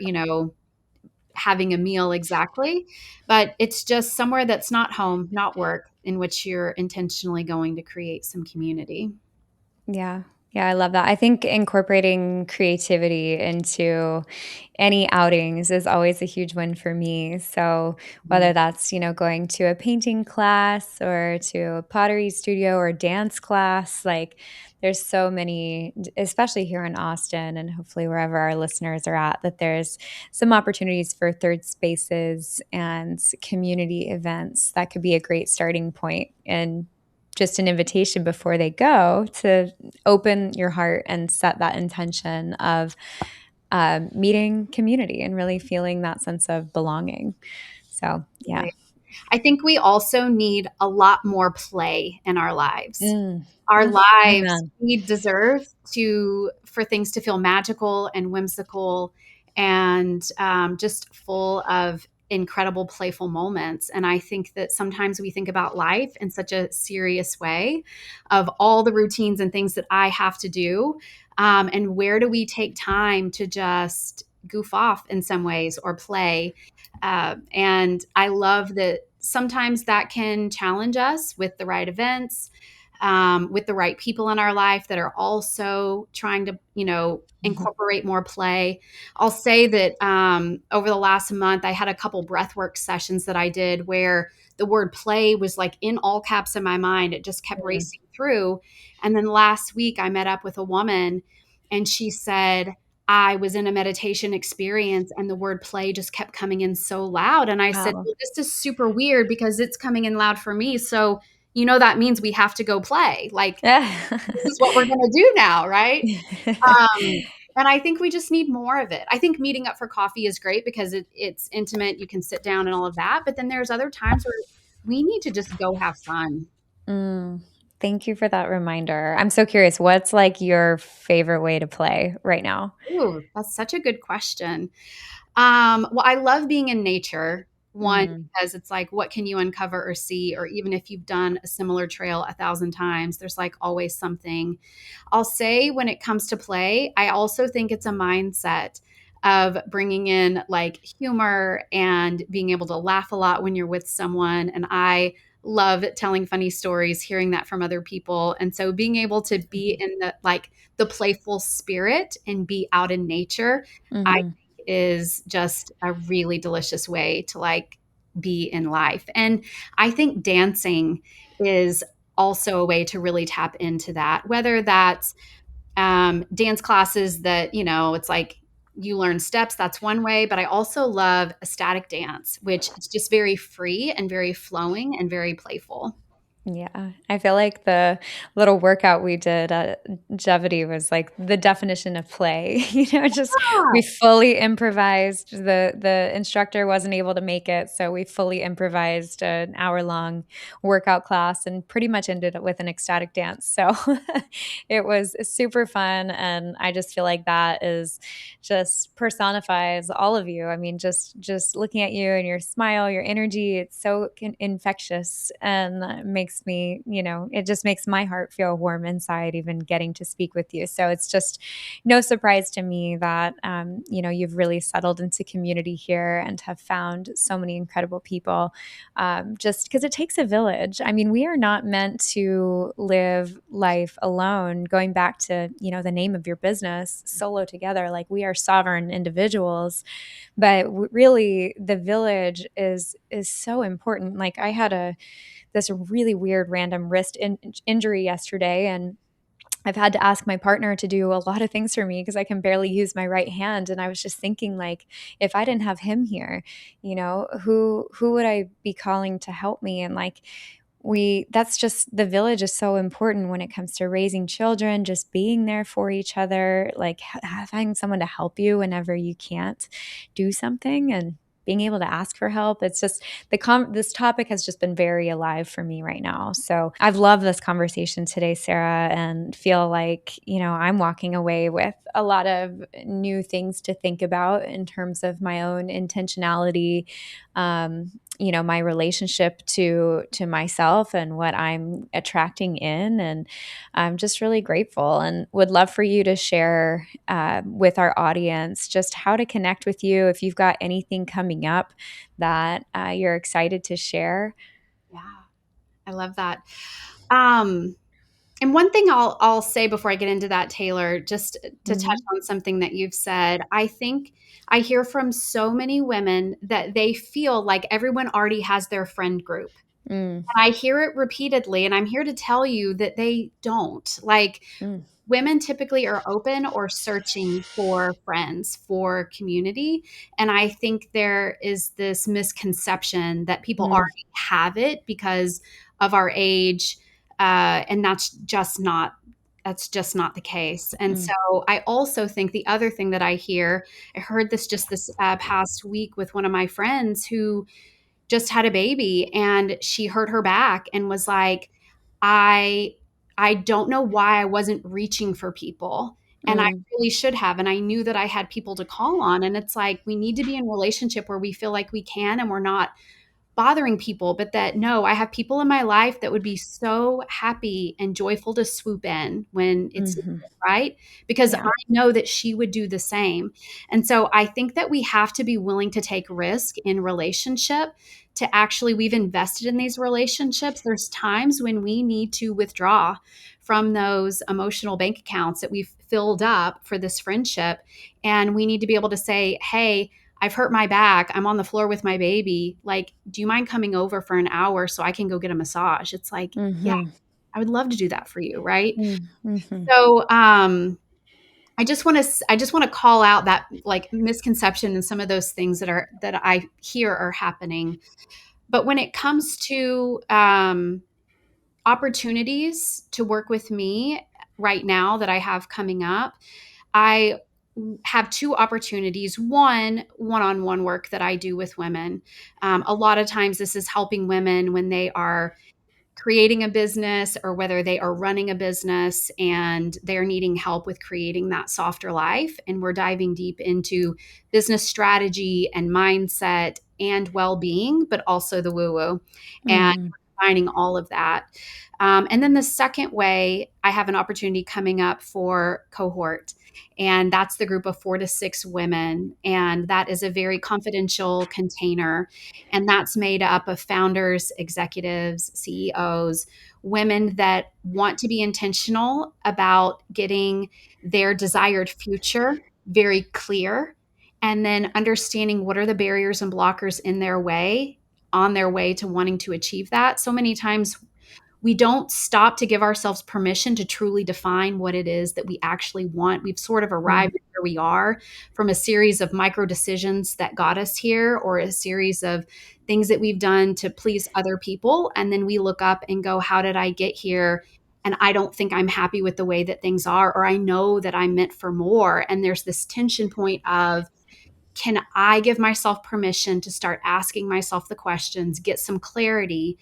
having a meal exactly, but it's just somewhere that's not home, not work, in which you're intentionally going to create some community. Yeah. Yeah, I love that. I think incorporating creativity into any outings is always a huge win for me. So whether that's, going to a painting class or to a pottery studio or dance class, like there's so many, especially here in Austin and hopefully wherever our listeners are at, that there's some opportunities for third spaces and community events that could be a great starting point, and just an invitation before they go to open your heart and set that intention of meeting community and really feeling that sense of belonging. So, yeah. Right. I think we also need a lot more play in our lives. Mm. Our Mm. lives, Amen. we deserve for things to feel magical and whimsical, and just full of incredible playful moments. And I think that sometimes we think about life in such a serious way, of all the routines and things that I have to do. And where do we take time to just goof off in some ways, or play? And I love that sometimes that can challenge us with the right events, with the right people in our life that are also trying to, incorporate more play. I'll say that over the last month, I had a couple breathwork sessions that I did where the word play was like in all caps in my mind. It just kept Mm. racing through. And then last week, I met up with a woman, and she said, I was in a meditation experience and the word play just kept coming in so loud. And I said, Wow. well, this is super weird because it's coming in loud for me. So, that means we have to go play. Like, this is what we're going to do now, right? And I think we just need more of it. I think meeting up for coffee is great because it's intimate. You can sit down and all of that. But then there's other times where we need to just go have fun. Mm. Thank you for that reminder. I'm so curious, what's like your favorite way to play right now? Ooh, that's such a good question. Well, I love being in nature. One, Mm-hmm. because it's like, what can you uncover or see? Or even if you've done a similar trail 1,000 times, there's like always something. I'll say when it comes to play, I also think it's a mindset of bringing in like humor and being able to laugh a lot when you're with someone. And I love telling funny stories, hearing that from other people. And so being able to be in the playful spirit and be out in nature, I Mm-hmm. think is just a really delicious way to like be in life. And I think dancing is also a way to really tap into that, whether that's dance classes that, it's like you learn steps, that's one way. But I also love ecstatic dance, which is just very free and very flowing and very playful. Yeah, I feel like the little workout we did at Jevity was like the definition of play. Just we fully improvised. The instructor wasn't able to make it, so we fully improvised an hour-long workout class and pretty much ended up with an ecstatic dance. So it was super fun, and I just feel like that is just personifies all of you. I mean, just looking at you and your smile, your energy, it's so infectious and makes me, it just makes my heart feel warm inside even getting to speak with you. So it's just no surprise to me that you've really settled into community here and have found so many incredible people. Just because it takes a village. I mean, we are not meant to live life alone. Going back to the name of your business, Solo Together, like we are sovereign individuals, but really the village is so important. Like I had this really weird random wrist injury yesterday, and I've had to ask my partner to do a lot of things for me because I can barely use my right hand. And I was just thinking, like, if I didn't have him here, who would I be calling to help me? And like, that's just the village is so important when it comes to raising children, just being there for each other, like having someone to help you whenever you can't do something and being able to ask for help. It's just this topic has just been very alive for me right now. So I've loved this conversation today, Sarah, and feel like, I'm walking away with a lot of new things to think about in terms of my own intentionality, my relationship to myself and what I'm attracting in. And I'm just really grateful and would love for you to share with our audience just how to connect with you if you've got anything coming up that you're excited to share. Yeah, I love that. Um, and one thing I'll say before I get into that, Taylor, just to touch Mm-hmm. on something that you've said, I think I hear from so many women that they feel like everyone already has their friend group. Mm, And I hear it repeatedly, and I'm here to tell you that they don't. Like, mm, women typically are open or searching for friends, for community. And I think there is this misconception that people mm, already have it because of our age. And that's just not the case. And mm, so I also think the other thing that I hear, I heard this past week with one of my friends who just had a baby, and she hurt her back and was like, I I don't know why I wasn't reaching for people, and I mm, really should have, and I knew that I had people to call on. And it's like we need to be in a relationship where we feel like we can and we're not bothering people, but that no, I have people in my life that would be so happy and joyful to swoop in when it's needed, mhm. right? Because I Yeah. know that she would do the same. And so I think that we have to be willing to take risk in relationship to actually we've invested in these relationships. There's times when we need to withdraw from those emotional bank accounts that we've filled up for this friendship, and we need to be able to say, "Hey, I've hurt my back. I'm on the floor with my baby. Like, do you mind coming over for an hour so I can go get a massage?" It's like, yeah, Mhm. I would love to do that for you, right? Mm, mhm. So, I just want to call out that like misconception and some of those things that I hear are happening. But when it comes to opportunities to work with me right now that I have coming up, I have two opportunities. One-on-one work that I do with women. A lot of times, this is helping women when they are creating a business or whether they are running a business and they're needing help with creating that softer life. And we're diving deep into business strategy and mindset and well-being, but also the woo-woo, and Mm-hmm. combining all of that. And then the second way, I have an opportunity coming up for cohort, and that's the group of 4 to 6 women. And that is a very confidential container. And that's made up of founders, executives, CEOs, women that want to be intentional about getting their desired future very clear, and then understanding what are the barriers and blockers in their way on their way to wanting to achieve that. So many times we don't stop to give ourselves permission to truly define what it is that we actually want. We've sort of arrived at where we are from a series of micro decisions that got us here, or a series of things that we've done to please other people. And then we look up and go, how did I get here? And I don't think I'm happy with the way that things are, or I know that I'm meant for more. And there's this tension point of, can I give myself permission to start asking myself the questions, get some clarity,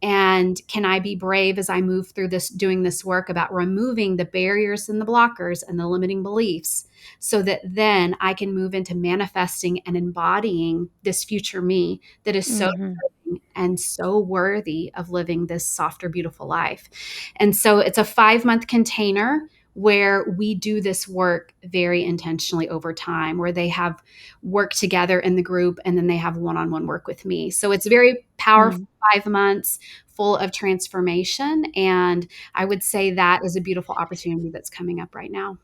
and can I be brave as I move through this, doing this work about removing the barriers and the blockers and the limiting beliefs, so that then I can move into manifesting and embodying this future me that is so Mm-hmm. deserving and so worthy of living this softer, beautiful life. And so it's a 5-month container where we do this work very intentionally over time, where they have work together in the group and then they have one-on-one work with me. So it's very powerful 5 months full of transformation. And I would say that is a beautiful opportunity that's coming up right now.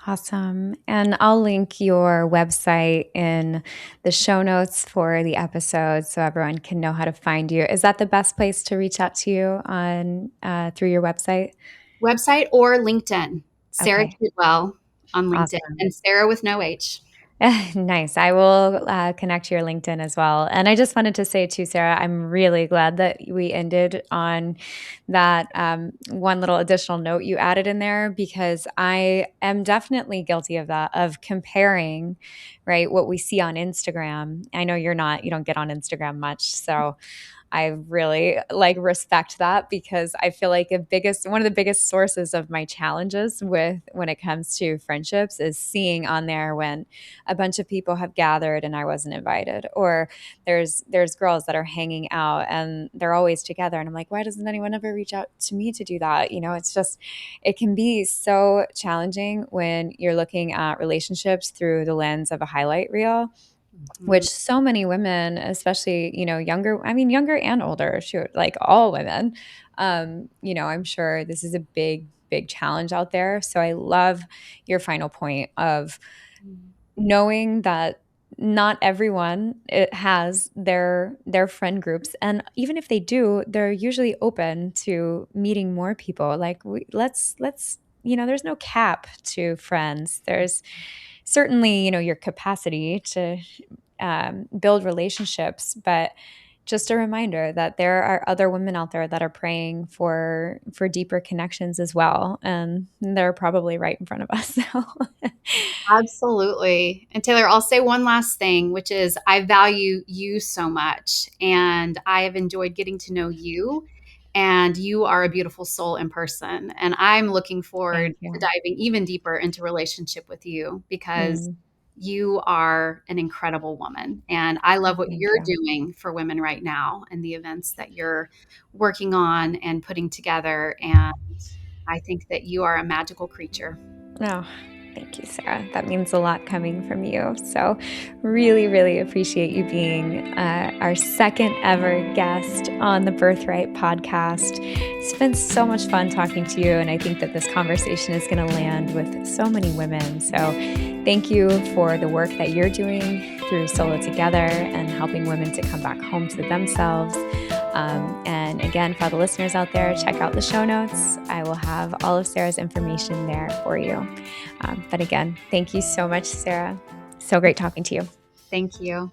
Awesome. And I'll link your website in the show notes for the episode so everyone can know how to find you. Is that the best place to reach out to you on through your website? Website or LinkedIn, Sara Okay. Kidwell on LinkedIn, Awesome. and Sara with no H. Nice. I will connect your LinkedIn as well. And I just wanted to say too, Sarah, I'm really glad that we ended on that one little additional note you added in there, because I am definitely guilty of that, of comparing, right, what we see on Instagram. I know you're not, you don't get on Instagram much. So I really respect that, because I feel like one of the biggest sources of my challenges with when it comes to friendships is seeing on there when a bunch of people have gathered and I wasn't invited, or there's girls that are hanging out and they're always together and I'm like, why doesn't anyone ever reach out to me to do that? It's just, it can be so challenging when you're looking at relationships through the lens of a highlight reel, Mhm. which so many women, especially, younger and older, shoot, like all women, I'm sure this is a big, big challenge out there. So I love your final point of knowing that not everyone has their friend groups, and even if they do, they're usually open to meeting more people. Like let's there's no cap to friends. There's certainly your capacity to build relationships, but just a reminder that there are other women out there that are praying for deeper connections as well, and they're probably right in front of us. So Absolutely. And Taylor, I'll say one last thing, which is I value you so much, and I have enjoyed getting to know you. And you are a beautiful soul in person. And I'm looking forward thank to you. diving even deeper into relationship with you, because Mm, you are an incredible woman. And I love what thank you're you. doing for women right now and the events that you're working on and putting together. And I think that you are a magical creature. Oh, thank you, Sarah. That means a lot coming from you. So, really, really appreciate you being our second ever guest on the Birthright Podcast. It's been so much fun talking to you, and I think that this conversation is going to land with so many women. So, thank you for the work that you're doing through Solo Together and helping women to come back home to themselves. And again, for all the listeners out there, check out the show notes. I will have all of Sarah's information there for you. But again, thank you so much, Sarah. So great talking to you. Thank you.